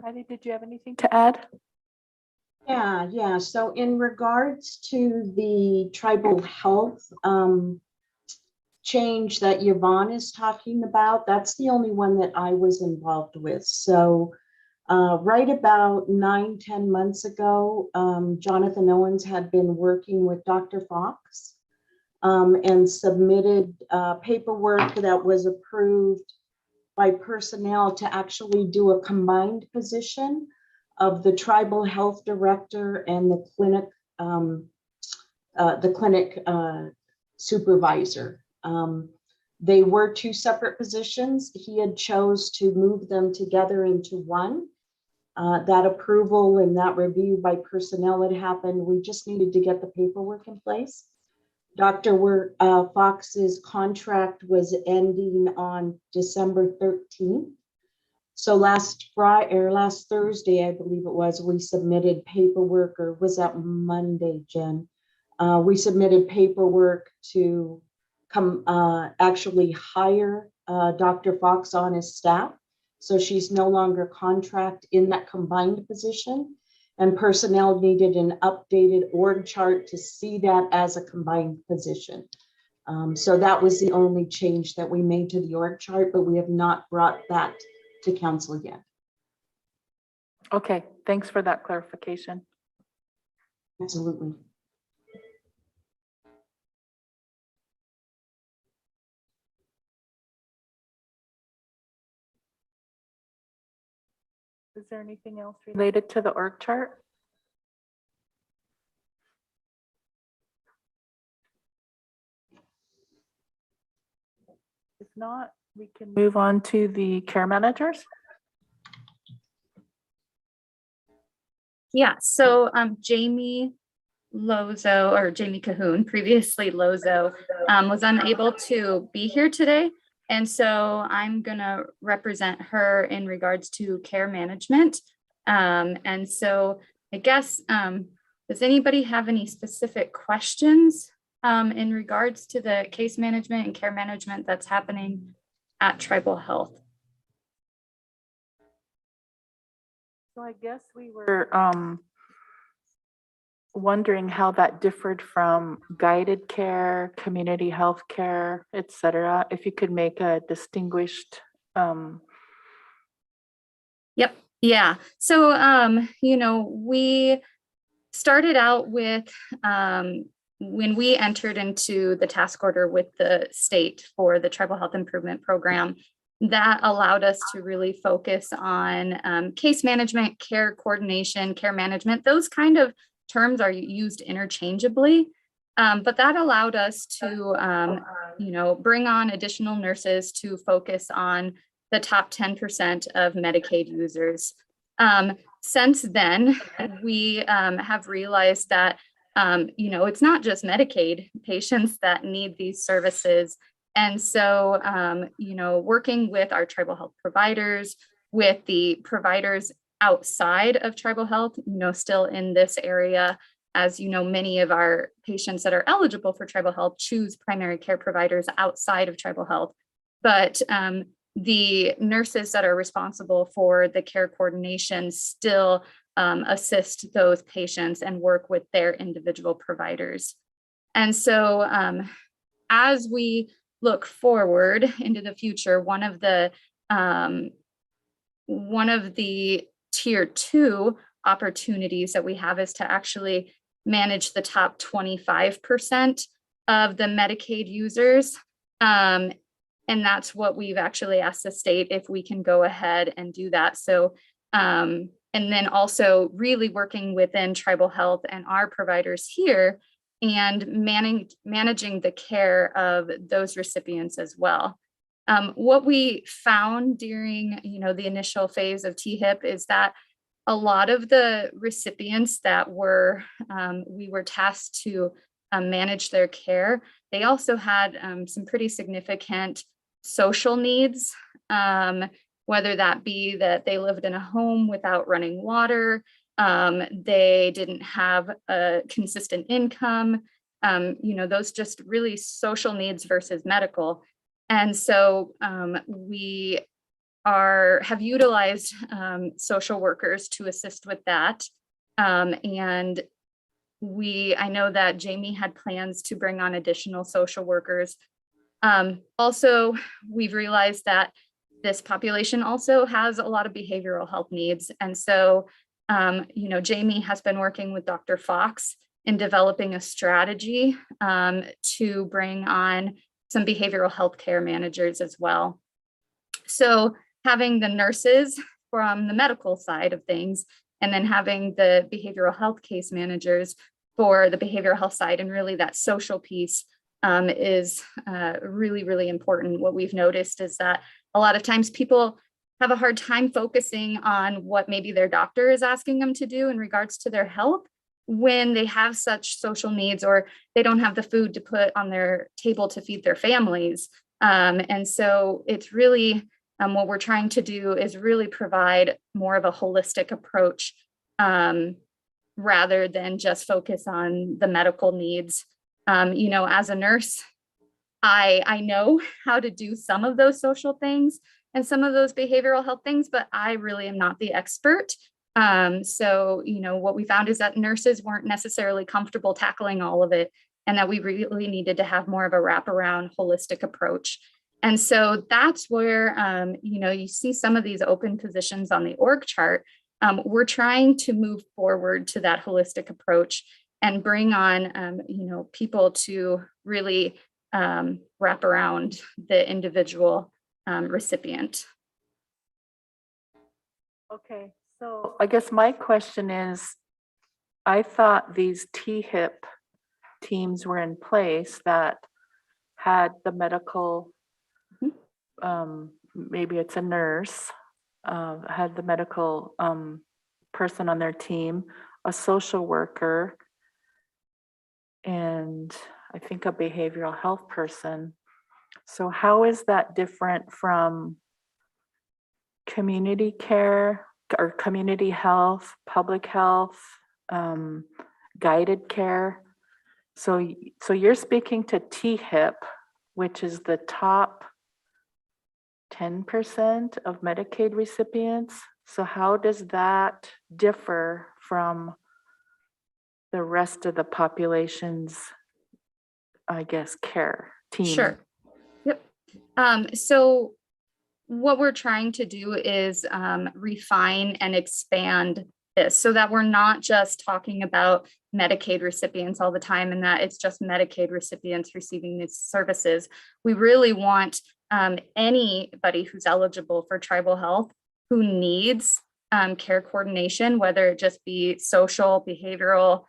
Heidi, did you have anything to add? Yeah. So in regards to the tribal health change that Yvonne is talking about, that's the only one that I was involved with. So right about 9-10 months ago, Jonathan Owens had been working with Dr. Fox and submitted paperwork that was approved by personnel to actually do a combined position of the tribal health director and the clinic supervisor. They were two separate positions. He had chose to move them together into one. That approval and that review by personnel had happened. We just needed to get the paperwork in place. Dr. Fox's contract was ending on December 13th. So last Thursday, I believe it was, we submitted paperwork, or was that Monday, Jen? We submitted paperwork to come actually hire Dr. Fox on his staff. So she's no longer contract in that combined position, and personnel needed an updated org chart to see that as a combined position. So that was the only change that we made to the org chart, but we have not brought that to council yet. Okay, thanks for that clarification. Absolutely. Is there anything else related to the org chart? If not, we can move on to the care managers. Yeah, so Jamie Lozo, or Jamie Cahoon, previously Lozo, was unable to be here today. And so I'm gonna represent her in regards to care management. And so I guess, does anybody have any specific questions in regards to the case management and care management that's happening at Tribal Health? So I guess we were wondering how that differed from guided care, community health care, et cetera. If you could make a distinguished. Yep. Yeah. So, we started out with, when we entered into the task order with the state for the Tribal Health Improvement Program, that allowed us to really focus on case management, care coordination, care management. Those kind of terms are used interchangeably, but that allowed us to, bring on additional nurses to focus on the top 10% of Medicaid users. Since then, we have realized that, it's not just Medicaid patients that need these services. And so, working with our tribal health providers, with the providers outside of tribal health, still in this area, as many of our patients that are eligible for tribal health choose primary care providers outside of tribal health. But the nurses that are responsible for the care coordination still assist those patients and work with their individual providers. And so as we look forward into the future, one of the tier 2 opportunities that we have is to actually manage the top 25% of the Medicaid users. And that's what we've actually asked the state if we can go ahead and do that. So, and then also really working within tribal health and our providers here and managing the care of those recipients as well. What we found during, the initial phase of THIP is that a lot of the recipients that we were tasked to manage their care, they also had some pretty significant social needs, whether that be that they lived in a home without running water, they didn't have a consistent income, those just really social needs versus medical. And so we have utilized social workers to assist with that. And I know that Jamie had plans to bring on additional social workers. Also, we've realized that this population also has a lot of behavioral health needs. And so, Jamie has been working with Dr. Fox in developing a strategy to bring on some behavioral health care managers as well. So having the nurses from the medical side of things, and then having the behavioral health case managers for the behavioral health side, and really that social piece is really, really important. What we've noticed is that a lot of times people have a hard time focusing on what maybe their doctor is asking them to do in regards to their health when they have such social needs, or they don't have the food to put on their table to feed their families. And so it's really what we're trying to do is really provide more of a holistic approach rather than just focus on the medical needs. As a nurse, I know how to do some of those social things and some of those behavioral health things, but I really am not the expert. So, what we found is that nurses weren't necessarily comfortable tackling all of it, and that we really needed to have more of a wraparound holistic approach. And so that's where, you see some of these open positions on the org chart. We're trying to move forward to that holistic approach and bring on, people to really wrap around the individual recipient. Okay, so I guess my question is, I thought these THIP teams were in place that had the medical, maybe it's a nurse, had the medical person on their team, a social worker, and I think a behavioral health person. So how is that different from community care or community health, public health, guided care? So you're speaking to THIP, which is the top 10% of Medicaid recipients. So how does that differ from the rest of the population's, I guess, care team? Sure. Yep. So what we're trying to do is refine and expand this so that we're not just talking about Medicaid recipients all the time and that it's just Medicaid recipients receiving these services. We really want anybody who's eligible for tribal health who needs care coordination, whether it just be social, behavioral,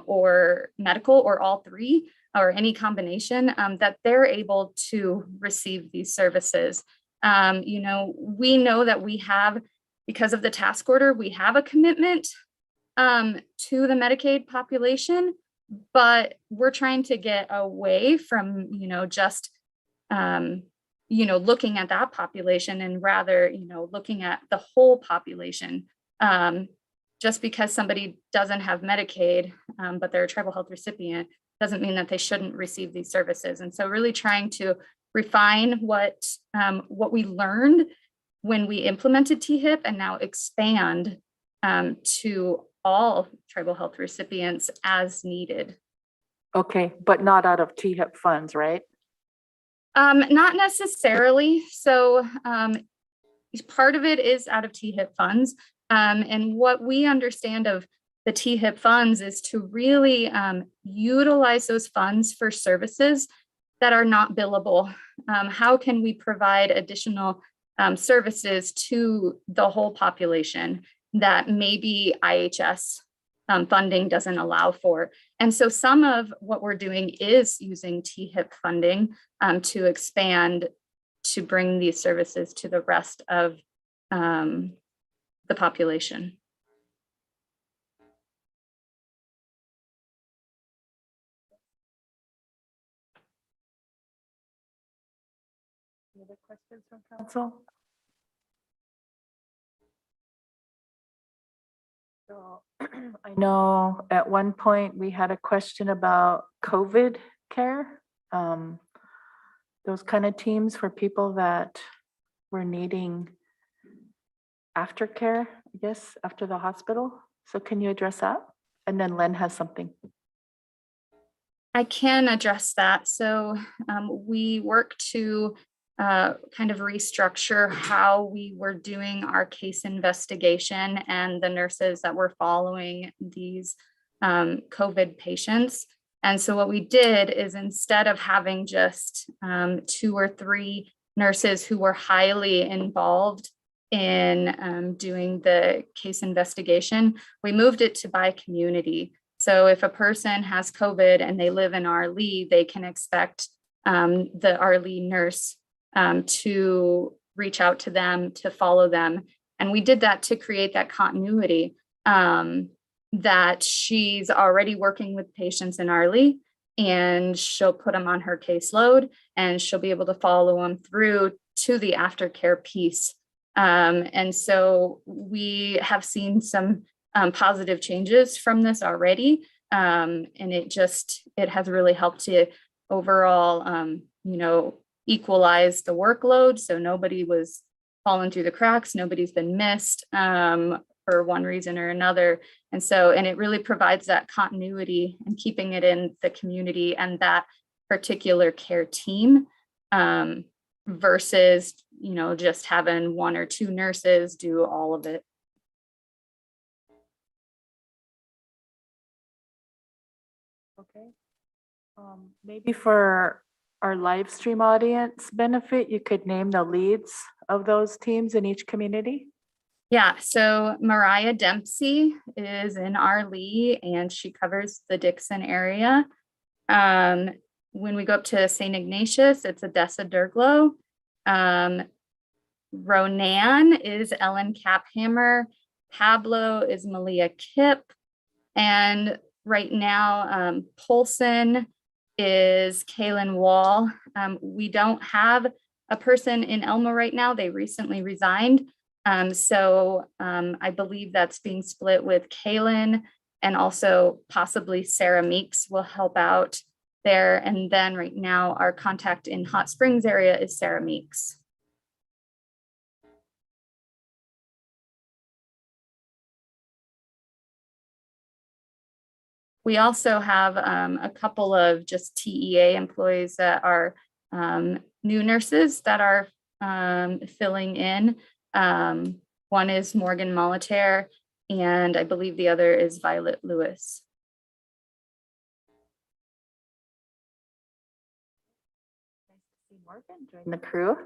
or medical, or all three, or any combination, that they're able to receive these services. We know that we have, because of the task order, we have a commitment to the Medicaid population, but we're trying to get away from, just, looking at that population and rather, looking at the whole population. Just because somebody doesn't have Medicaid, but they're a tribal health recipient, doesn't mean that they shouldn't receive these services. And so really trying to refine what we learned when we implemented THIP and now expand to all tribal health recipients as needed. Okay, but not out of THIP funds, right? Not necessarily. So part of it is out of THIP funds. And what we understand of the THIP funds is to really utilize those funds for services that are not billable. How can we provide additional services to the whole population that maybe IHS funding doesn't allow for? And so some of what we're doing is using THIP funding to expand, to bring these services to the rest of the population. Any other questions from council? So I know at one point we had a question about COVID care. Those kind of teams for people that were needing aftercare, I guess, after the hospital. So can you address that? And then Len has something. I can address that. So we work to kind of restructure how we were doing our case investigation and the nurses that were following these COVID patients. And so what we did is, instead of having just 2 or 3 nurses who were highly involved in doing the case investigation, we moved it to by community. So if a person has COVID and they live in Arlee, they can expect the Arlee nurse to reach out to them, to follow them. And we did that to create that continuity, that she's already working with patients in Arlee, and she'll put them on her caseload, and she'll be able to follow them through to the aftercare piece. And so we have seen some positive changes from this already. And it has really helped to overall, equalize the workload. So nobody was falling through the cracks. Nobody's been missed for one reason or another. And it really provides that continuity and keeping it in the community and that particular care team, versus, just having 1 or 2 nurses do all of it. Okay. Maybe for our live stream audience benefit, you could name the leads of those teams in each community. Yeah, so Mariah Dempsey is in Arlee, and she covers the Dixon area. When we go up to St. Ignatius, it's Odessa Derglow. Ronan is Ellen Caphammer. Pablo is Malia Kipp. And right now, Polson is Kaylin Wall. We don't have a person in Elma right now. They recently resigned. So I believe that's being split with Kaylin, and also possibly Sarah Meeks will help out there. And then right now our contact in Hot Springs area is Sarah Meeks. We also have a couple of just TEA employees that are new nurses that are filling in. One is Morgan Molitere, and I believe the other is Violet Lewis. Nice to see Morgan join the crew.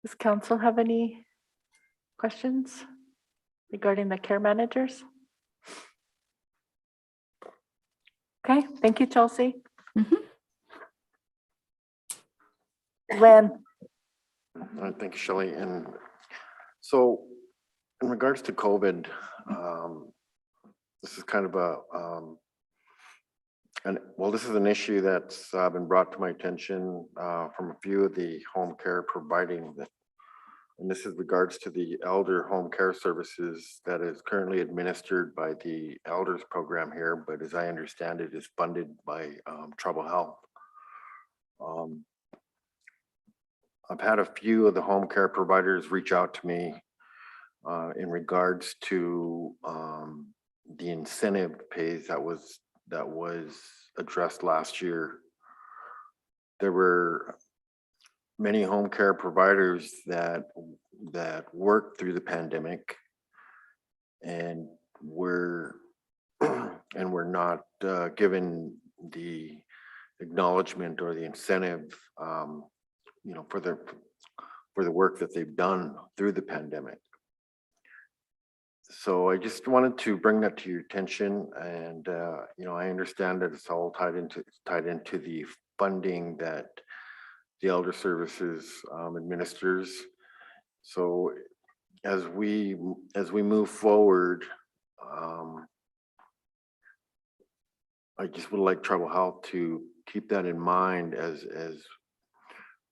Does council have any questions regarding the care managers? Okay, thank you, Chelsea. Len. Thank you, Shelley. And so in regards to COVID, this is kind of this is an issue that's been brought to my attention from a few of the home care providing that. And this is regards to the elder home care services that is currently administered by the elders program here, but as I understand it, is funded by Tribal Health. I've had a few of the home care providers reach out to me in regards to the incentive pays that was addressed last year. There were many home care providers that worked through the pandemic and were not given the acknowledgement or the incentive, for the work that they've done through the pandemic. So I just wanted to bring that to your attention, and I understand that it's all tied into the funding that the Elder Services administers. So as we move forward, I just would like Tribal Health to keep that in mind as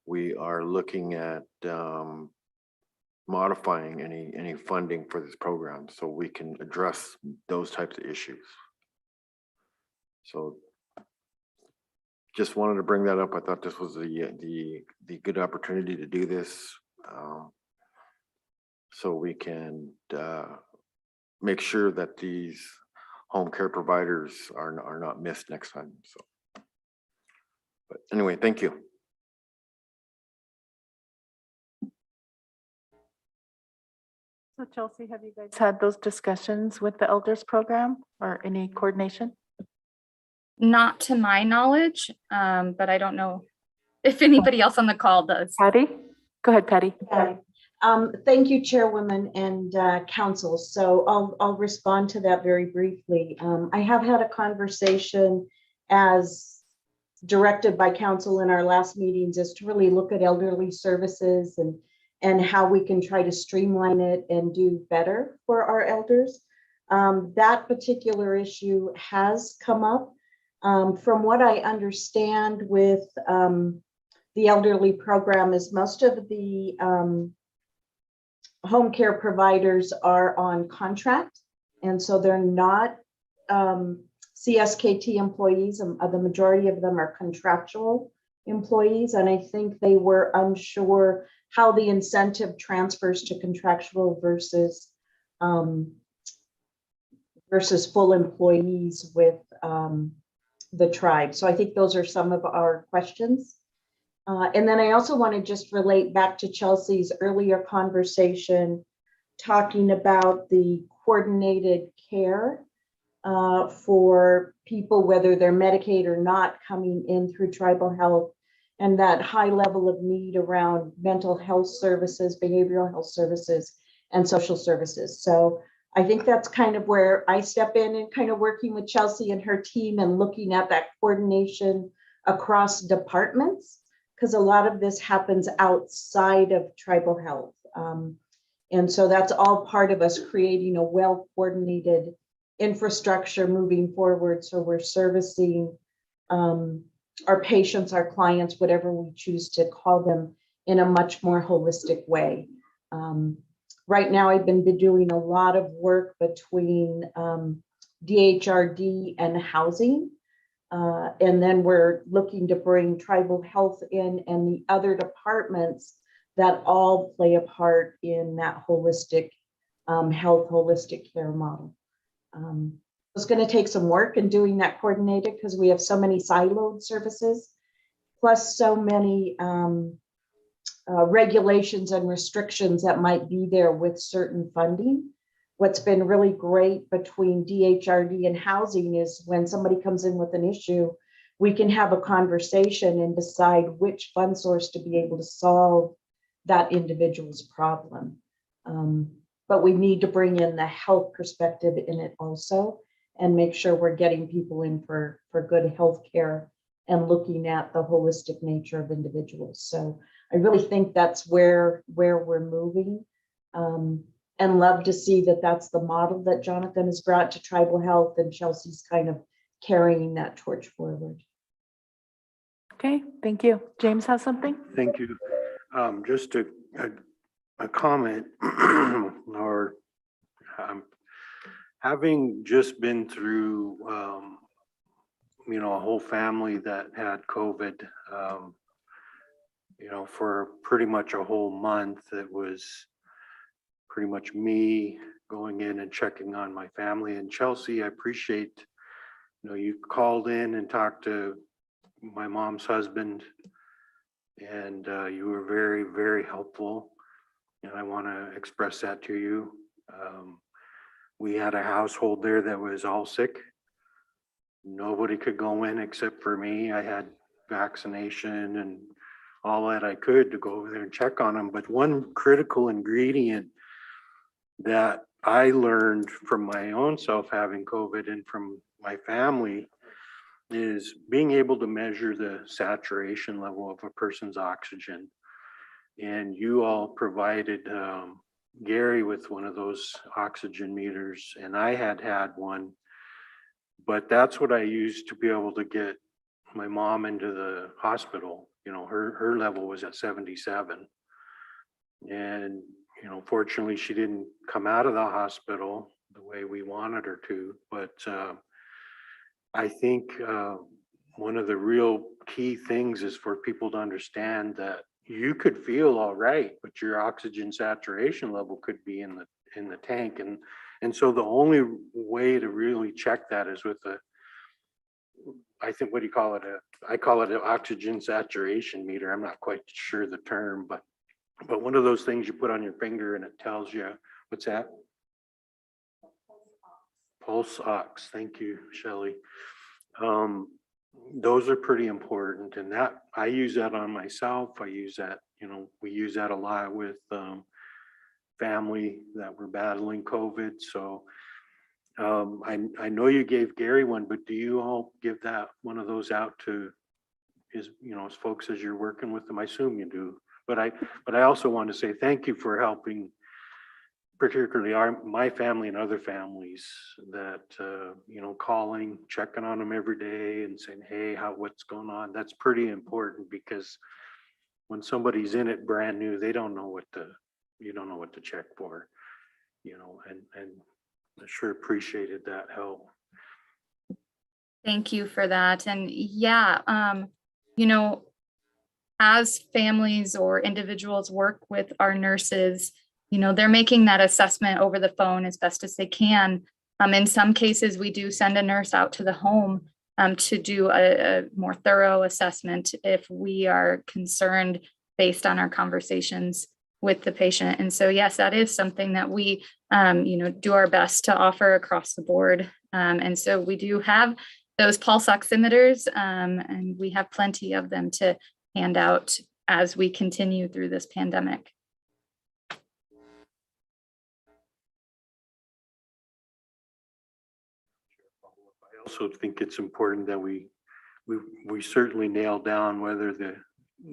we are looking at modifying any funding for this program, so we can address those types of issues. So just wanted to bring that up. I thought this was the good opportunity to do this. So we can make sure that these home care providers are not missed next time. So, but anyway, thank you. So Chelsea, have you guys had those discussions with the elders program or any coordination? Not to my knowledge, but I don't know if anybody else on the call does. Patty? Go ahead, Patty. Okay. Thank you, Chairwoman and Council. So I'll respond to that very briefly. I have had a conversation as directed by Council in our last meetings is to really look at elderly services and how we can try to streamline it and do better for our elders. That particular issue has come up. From what I understand with the elderly program is most of the home care providers are on contract. And so they're not CSKT employees. The majority of them are contractual employees. And I think they were unsure how the incentive transfers to contractual versus full employees with the tribe. So I think those are some of our questions. And then I also want to just relate back to Chelsea's earlier conversation, talking about the coordinated care for people, whether they're Medicaid or not, coming in through tribal health, and that high level of need around mental health services, behavioral health services, and social services. So I think that's kind of where I step in and kind of working with Chelsea and her team and looking at that coordination across departments, because a lot of this happens outside of tribal health. And so that's all part of us creating a well-coordinated infrastructure moving forward. So we're servicing our patients, our clients, whatever we choose to call them, in a much more holistic way. Right now, I've been doing a lot of work between DHRD and housing. And then we're looking to bring tribal health in and the other departments that all play a part in that holistic health, holistic care model. It's going to take some work in doing that coordinated because we have so many siloed services, plus so many regulations and restrictions that might be there with certain funding. What's been really great between DHRD and housing is when somebody comes in with an issue, we can have a conversation and decide which fund source to be able to solve that individual's problem. But we need to bring in the health perspective in it also and make sure we're getting people in for good health care and looking at the holistic nature of individuals. So I really think that's where we're moving. And love to see that that's the model that Jonathan has brought to tribal health, and Chelsea's kind of carrying that torch forward. Okay, thank you. James has something? Thank you. Just a comment or having just been through, a whole family that had COVID, for pretty much a whole month. It was pretty much me going in and checking on my family. And Chelsea, I appreciate, you called in and talked to my mom's husband, and you were very, very helpful. And I want to express that to you. We had a household there that was all sick. Nobody could go in except for me. I had vaccination and all that I could to go over there and check on them. But one critical ingredient that I learned from my own self having COVID and from my family is being able to measure the saturation level of a person's oxygen. And you all provided Gary with one of those oxygen meters, and I had one, but that's what I used to be able to get my mom into the hospital. Her level was at 77. And fortunately, she didn't come out of the hospital the way we wanted her to. But I think one of the real key things is for people to understand that you could feel all right, but your oxygen saturation level could be in the tank. And so the only way to really check that is with I think, what do you call it? I call it an oxygen saturation meter. I'm not quite sure the term, but one of those things you put on your finger and it tells you, what's that? Pulse ox. Thank you, Shelley. Those are pretty important, and that I use that on myself. I use that, we use that a lot with family that were battling COVID. So I know you gave Gary one, but do you all give that one of those out to his, as folks as you're working with them? I assume you do, but I also want to say thank you for helping, particularly my family and other families that, calling, checking on them every day and saying, hey, what's going on? That's pretty important, because when somebody's in it brand new, you don't know what to check for, and I sure appreciated that help. Thank you for that. And yeah, as families or individuals work with our nurses, they're making that assessment over the phone as best as they can. In some cases, we do send a nurse out to the home to do a more thorough assessment if we are concerned based on our conversations with the patient. And so, yes, that is something that we, do our best to offer across the board. And so we do have those pulse oximeters, and we have plenty of them to hand out as we continue through this pandemic. I also think it's important that we certainly nail down whether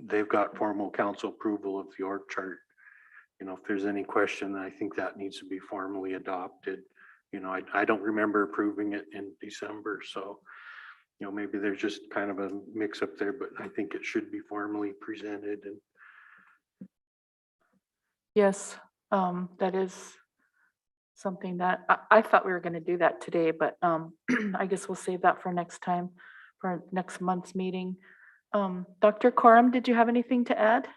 they've got formal council approval of the org chart. If there's any question, I think that needs to be formally adopted. I don't remember approving it in December, so maybe there's just kind of a mix up there, but I think it should be formally presented. And Yes, that is something that I thought we were going to do that today, but I guess we'll save that for next time, for next month's meeting. Dr. Coram, did you have anything to add?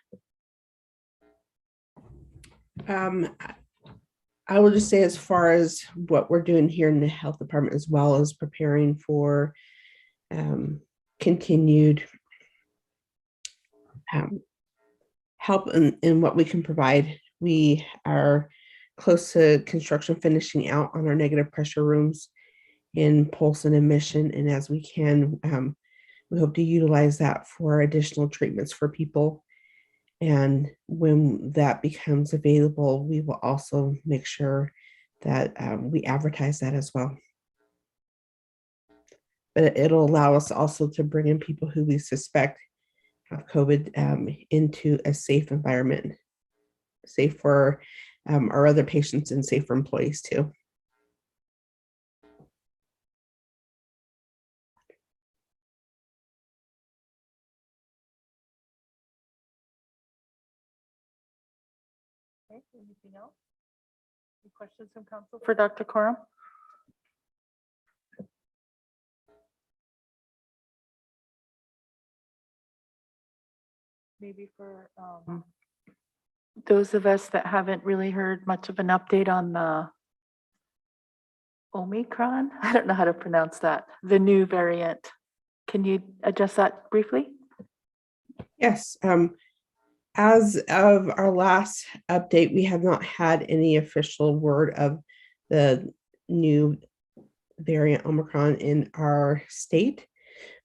I will just say, as far as what we're doing here in the health department, as well as preparing for continued help in what we can provide. We are close to construction finishing out on our negative pressure rooms in Polson and Mission, and as we can, we hope to utilize that for additional treatments for people. And when that becomes available, we will also make sure that we advertise that as well. But it'll allow us also to bring in people who we suspect have COVID into a safe environment, safe for our other patients and safe for employees too. Okay, anything else? Any questions from council for Dr. Coram? Maybe for those of us that haven't really heard much of an update on the Omicron, I don't know how to pronounce that, the new variant. Can you address that briefly? Yes. As of our last update, we have not had any official word of the new variant Omicron in our state.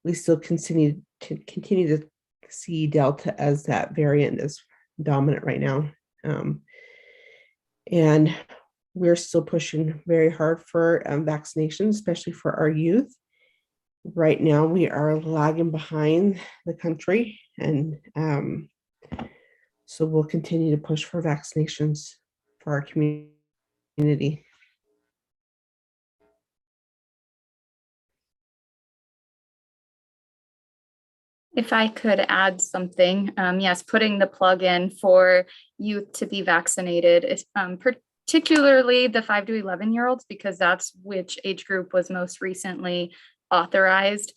We still continue to see Delta as that variant is dominant right now. And we're still pushing very hard for vaccination, especially for our youth. Right now, we are lagging behind the country, and so we'll continue to push for vaccinations for our community. If I could add something, yes, putting the plug in for youth to be vaccinated, particularly the 5 to 11-year-olds, because that's which age group was most recently authorized.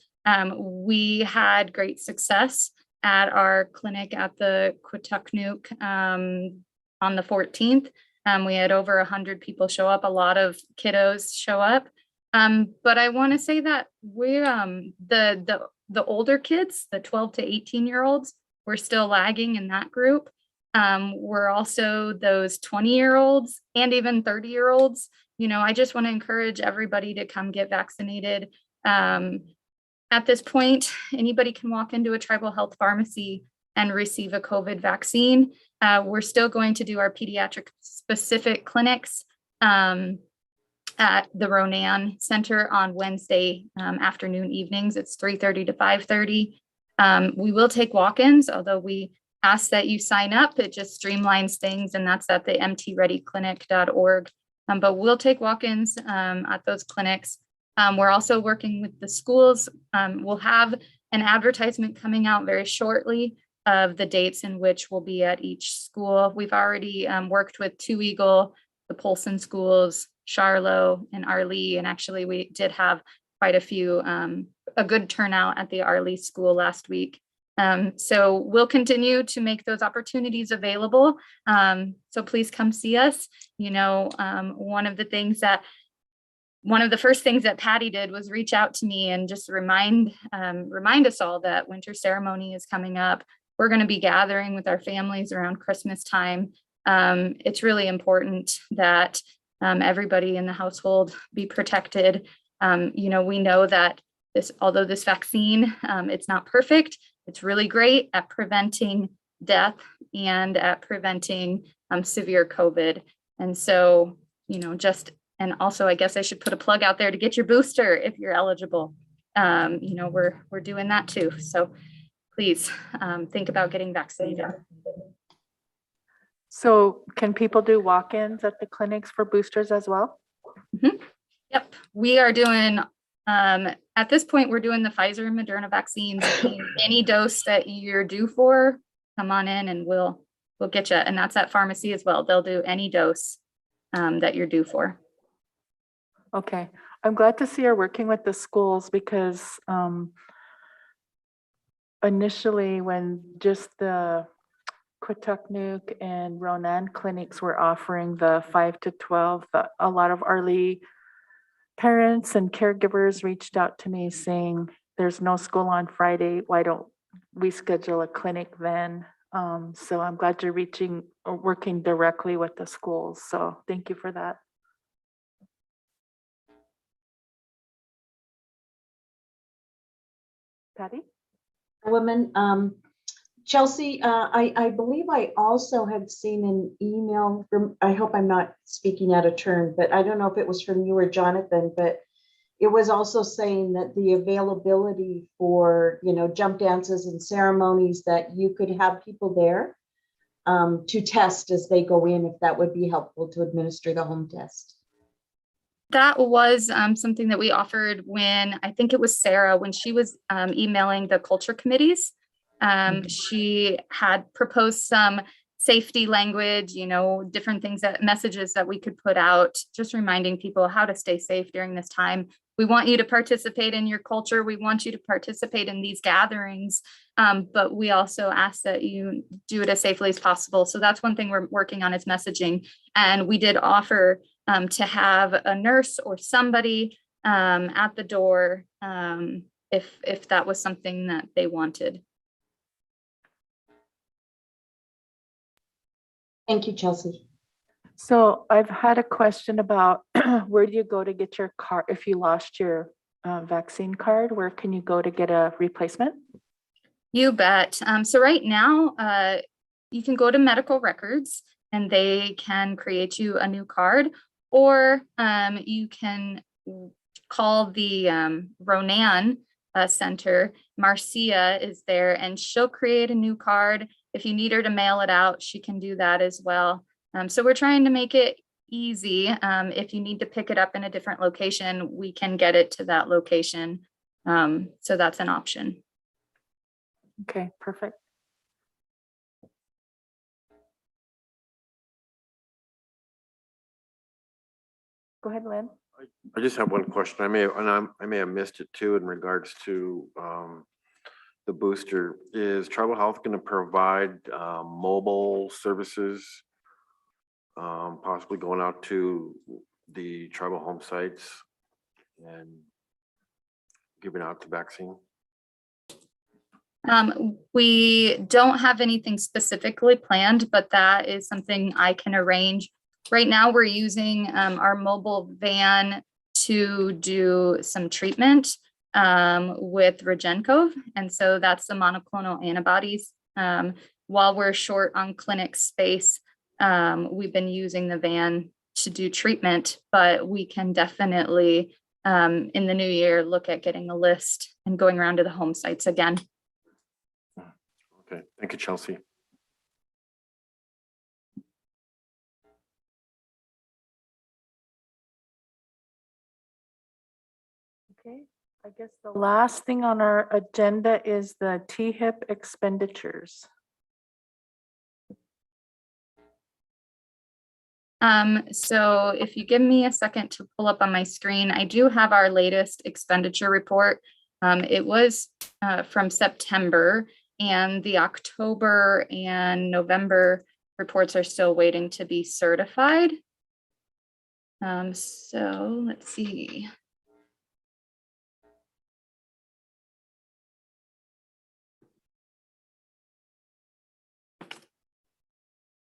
We had great success at our clinic at the Quatucknook on the 14th. We had over 100 people show up, a lot of kiddos show up. But I want to say that we're the older kids, the 12 to 18-year-olds, we're still lagging in that group. We're also those 20-year-olds and even 30-year-olds. You know, I just want to encourage everybody to come get vaccinated. At this point, anybody can walk into a tribal health pharmacy and receive a COVID vaccine. We're still going to do our pediatric specific clinics at the Ronan Center on Wednesday afternoon evenings. It's 3:30 to 5:30. We will take walk-ins, although we ask that you sign up. It just streamlines things, and that's at the mtreadyclinic.org. But we'll take walk-ins at those clinics. We're also working with the schools. We'll have an advertisement coming out very shortly of the dates in which we'll be at each school. We've already worked with Two Eagle, the Polson schools, Charlo and Arlee, and actually we did have quite a good turnout at the Arlee school last week. So we'll continue to make those opportunities available. So please come see us. You know, one of the first things that Patty did was reach out to me and just remind us all that winter ceremony is coming up. We're going to be gathering with our families around Christmas time. It's really important that everybody in the household be protected. You know, we know that although this vaccine, it's not perfect, it's really great at preventing death and at preventing severe COVID. And so, you know, and also I guess I should put a plug out there to get your booster if you're eligible. You know, we're doing that too. So please think about getting vaccinated. So can people do walk-ins at the clinics for boosters as well? Mm-hmm. Yep, we are doing, at this point, we're doing the Pfizer and Moderna vaccines. Any dose that you're due for, come on in and we'll get you. And that's at pharmacy as well. They'll do any dose that you're due for. Okay, I'm glad to see you're working with the schools because initially when just the Quatucknook and Ronan clinics were offering the 5 to 12, a lot of Arlee parents and caregivers reached out to me saying, there's no school on Friday. Why don't we schedule a clinic then? So I'm glad you're working directly with the schools. So thank you for that. Patty? Woman, Chelsea, I believe I also had seen an email from, I hope I'm not speaking out of turn, but I don't know if it was from you or Jonathan, but it was also saying that the availability for, you know, jump dances and ceremonies, that you could have people there to test as they go in, if that would be helpful to administer the home test. That was something that we offered when, I think it was Sarah, when she was emailing the culture committees. She had proposed some safety language, you know, different things, messages that we could put out, just reminding people how to stay safe during this time. We want you to participate in your culture. We want you to participate in these gatherings, but we also ask that you do it as safely as possible. So that's one thing we're working on, is messaging. And we did offer to have a nurse or somebody at the door if that was something that they wanted. Thank you, Chelsea. So I've had a question about where do you go to get your card if you lost your vaccine card? Where can you go to get a replacement? You bet. So right now, you can go to medical records and they can create you a new card, or you can call the Ronan Center. Marcia is there and she'll create a new card. If you need her to mail it out, she can do that as well. So we're trying to make it easy. If you need to pick it up in a different location, we can get it to that location. So that's an option. Okay, perfect. Go ahead, Lynn. I just have one question. I may have missed it too in regards to the booster. Is Tribal Health going to provide mobile services, possibly going out to the tribal home sites and giving out the vaccine? We don't have anything specifically planned, but that is something I can arrange. Right now, we're using our mobile van to do some treatment with Regencov. And so that's the monoclonal antibodies. While we're short on clinic space, we've been using the van to do treatment, but we can definitely in the new year look at getting a list and going around to the home sites again. Okay, thank you, Chelsea. Okay, I guess the last thing on our agenda is the THIP expenditures. So if you give me a second to pull up on my screen, I do have our latest expenditure report. It was from September, and the October and November reports are still waiting to be certified. So let's see.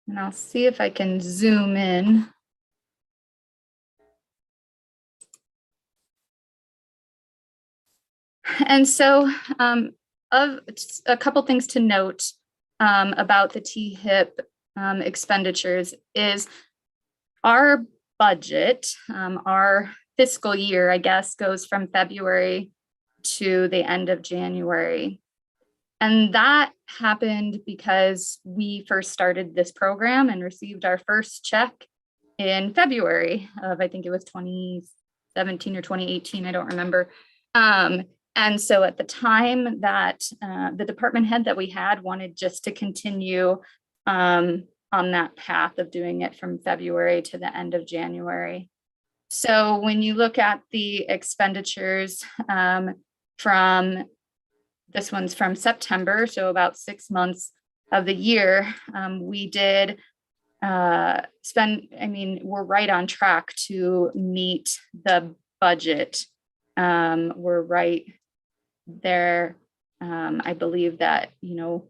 And I'll see if I can zoom in. And so of a couple things to note about the THIP expenditures is our budget, our fiscal year, I guess, goes from February to the end of January. And that happened because we first started this program and received our first check in February of, I think it was 2017 or 2018, I don't remember. And so at the time that the department head that we had wanted just to continue on that path of doing it from February to the end of January. So when you look at the expenditures from, this one's from September, so about 6 months of the year, we did spend, I mean, we're right on track to meet the budget. We're right there. I believe that, you know,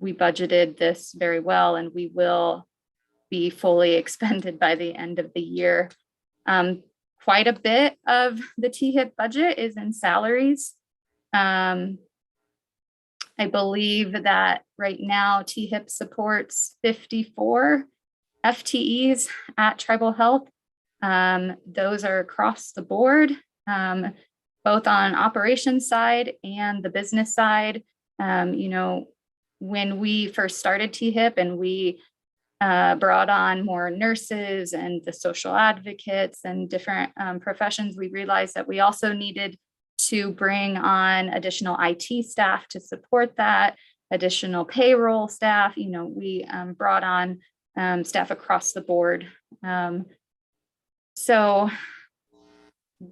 we budgeted this very well and we will be fully expended by the end of the year. Quite a bit of the THIP budget is in salaries. I believe that right now THIP supports 54 FTEs at Tribal Health. Those are across the board, both on operations side and the business side. You know, when we first started THIP and we brought on more nurses and the social advocates and different professions, we realized that we also needed to bring on additional IT staff to support that, additional payroll staff. You know, we brought on staff across the board. So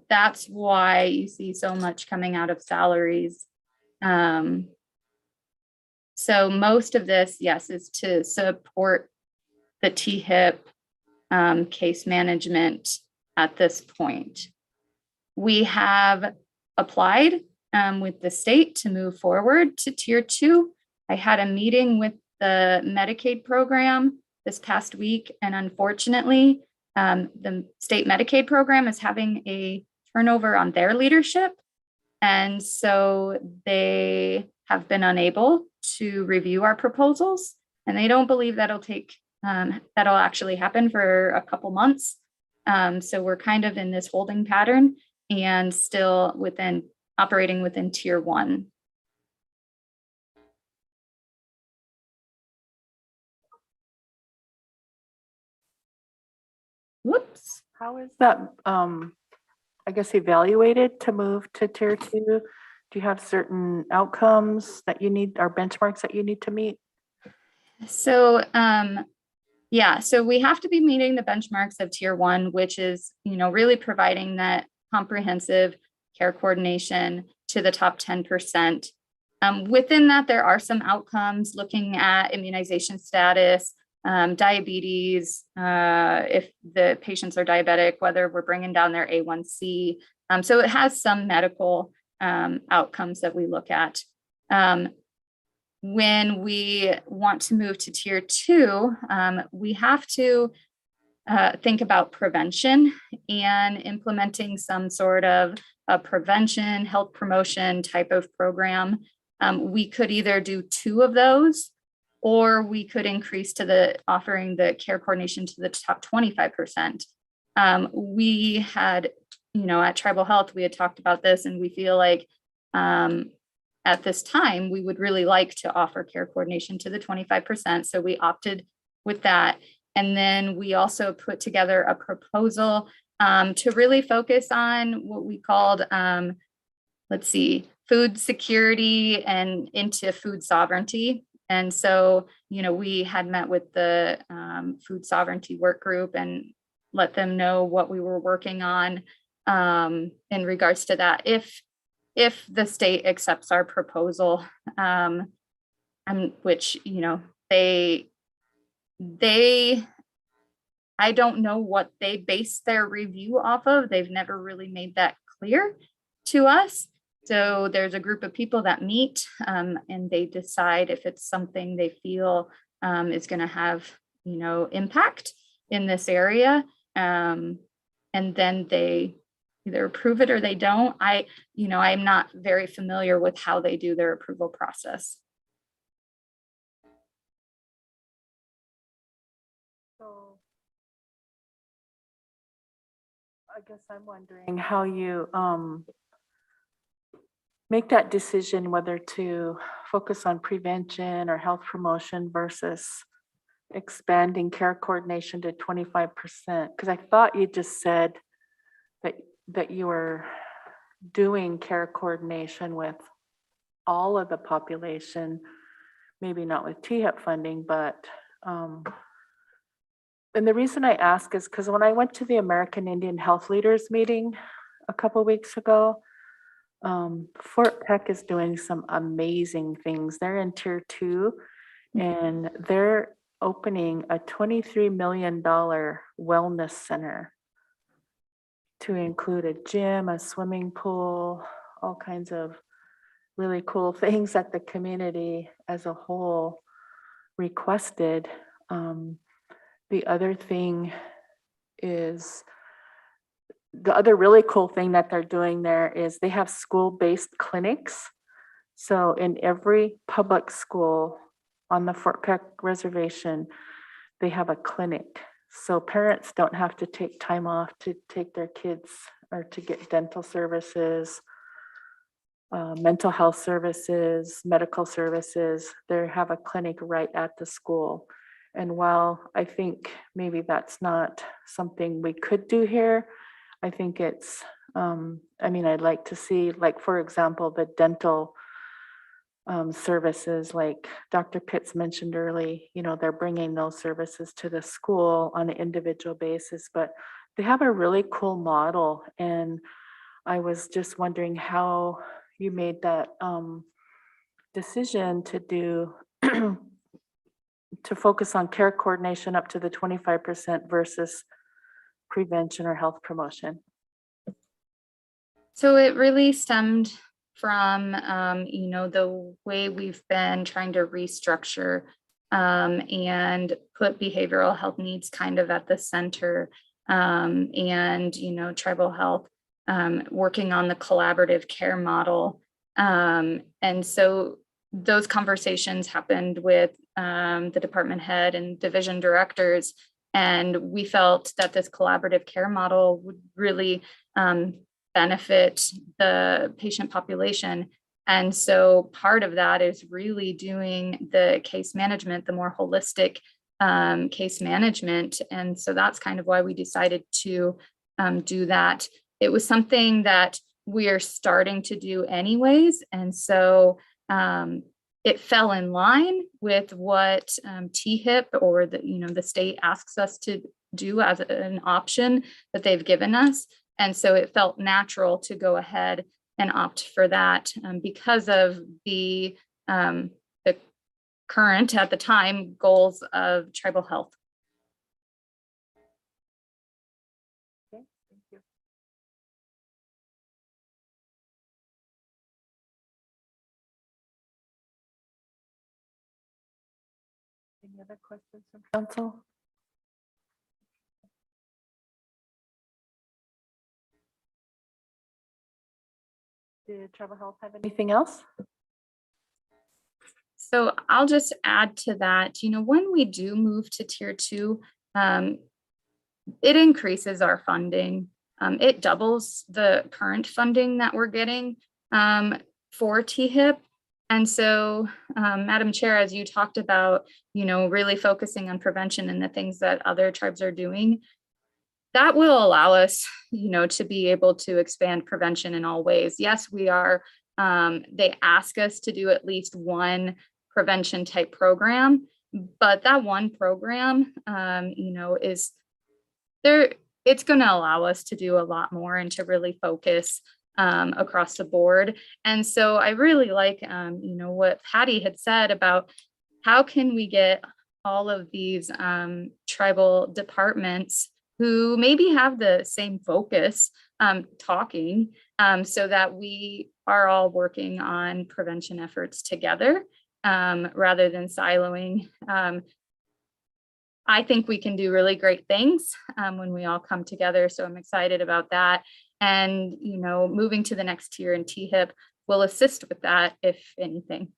that's why you see so much coming out of salaries. So most of this, yes, is to support the THIP case management at this point. We have applied with the state to move forward to Tier 2. I had a meeting with the Medicaid program this past week, and unfortunately, the state Medicaid program is having a turnover on their leadership. And so they have been unable to review our proposals, and they don't believe that'll actually happen for a couple months. So we're kind of in this holding pattern and still operating within Tier 1. Whoops. How is that, I guess, evaluated to move to Tier 2? Do you have certain outcomes that you need, or benchmarks that you need to meet? So, Yeah, so we have to be meeting the benchmarks of tier 1, which is, really providing that comprehensive care coordination to the top 10%. Within that, there are some outcomes looking at immunization status, diabetes, if the patients are diabetic, whether we're bringing down their A1C. So it has some medical outcomes that we look at. When we want to move to tier 2, we have to think about prevention and implementing some sort of a prevention, health promotion type of program. We could either do 2 of those, or we could increase to offering the care coordination to the top 25%. We had, at Tribal Health, we had talked about this, and we feel like at this time, we would really like to offer care coordination to the 25%. So we opted with that. And then we also put together a proposal to really focus on what we called, food security and into food sovereignty. And so, we had met with the food sovereignty work group and let them know what we were working on in regards to that. If the state accepts our proposal, which, I don't know what they base their review off of. They've never really made that clear to us. So there's a group of people that meet and they decide if it's something they feel is going to have, impact in this area. And then they either approve it or they don't. I'm not very familiar with how they do their approval process. So I guess I'm wondering how you make that decision whether to focus on prevention or health promotion versus expanding care coordination to 25%. Because I thought you just said that you were doing care coordination with all of the population, maybe not with THIP funding, but and the reason I ask is because when I went to the American Indian Health Leaders meeting a couple of weeks ago, Fort Peck is doing some amazing things. They're in tier 2 and they're opening a $23 million wellness center to include a gym, a swimming pool, all kinds of really cool things that the community as a whole requested. The other thing is, the other really cool thing that they're doing there is they have school-based clinics. So in every public school on the Fort Peck Reservation, they have a clinic. So parents don't have to take time off to take their kids or to get dental services, mental health services, medical services. They have a clinic right at the school. And while I think maybe that's not something we could do here, I think it's, I'd like to see, like, for example, the dental services, like Dr. Pitts mentioned early, they're bringing those services to the school on an individual basis, but they have a really cool model. And I was just wondering how you made that decision to do, to focus on care coordination up to the 25% versus prevention or health promotion. So it really stemmed from, the way we've been trying to restructure and put behavioral health needs kind of at the center, and, Tribal Health working on the collaborative care model. And so those conversations happened with the department head and division directors, and we felt that this collaborative care model would really benefit the patient population. And so part of that is really doing the case management, the more holistic case management. And so that's kind of why we decided to do that. It was something that we are starting to do anyways. And so it fell in line with what THIP or the state asks us to do as an option that they've given us. And so it felt natural to go ahead and opt for that because of the current, at the time, goals of tribal health. Okay, thank you. Any other questions from council? Did tribal health have anything else? So I'll just add to that, when we do move to tier 2, it increases our funding. It doubles the current funding that we're getting for THIP. And so, Madam Chair, as you talked about, really focusing on prevention and the things that other tribes are doing, that will allow us, to be able to expand prevention in all ways. Yes, we are, they ask us to do at least one prevention type program, but that one program, is there. It's going to allow us to do a lot more and to really focus across the board. And so I really like, what Patty had said about how can we get all of these tribal departments who maybe have the same focus talking so that we are all working on prevention efforts together rather than siloing. I think we can do really great things when we all come together. So I'm excited about that. And, moving to the next tier in THIP will assist with that, if anything.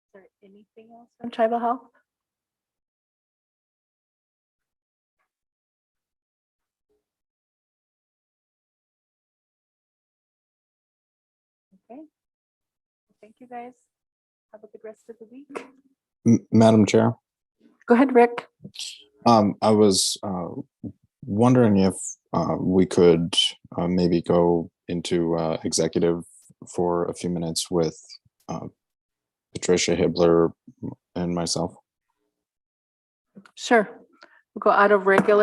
Is there anything else from tribal health? Okay. Thank you, guys. Have a good rest of the week. Madam Chair, Go ahead, Rick. I was wondering if we could maybe go into executive for a few minutes with Patricia Hibbler and myself. Sure. We'll go out of regular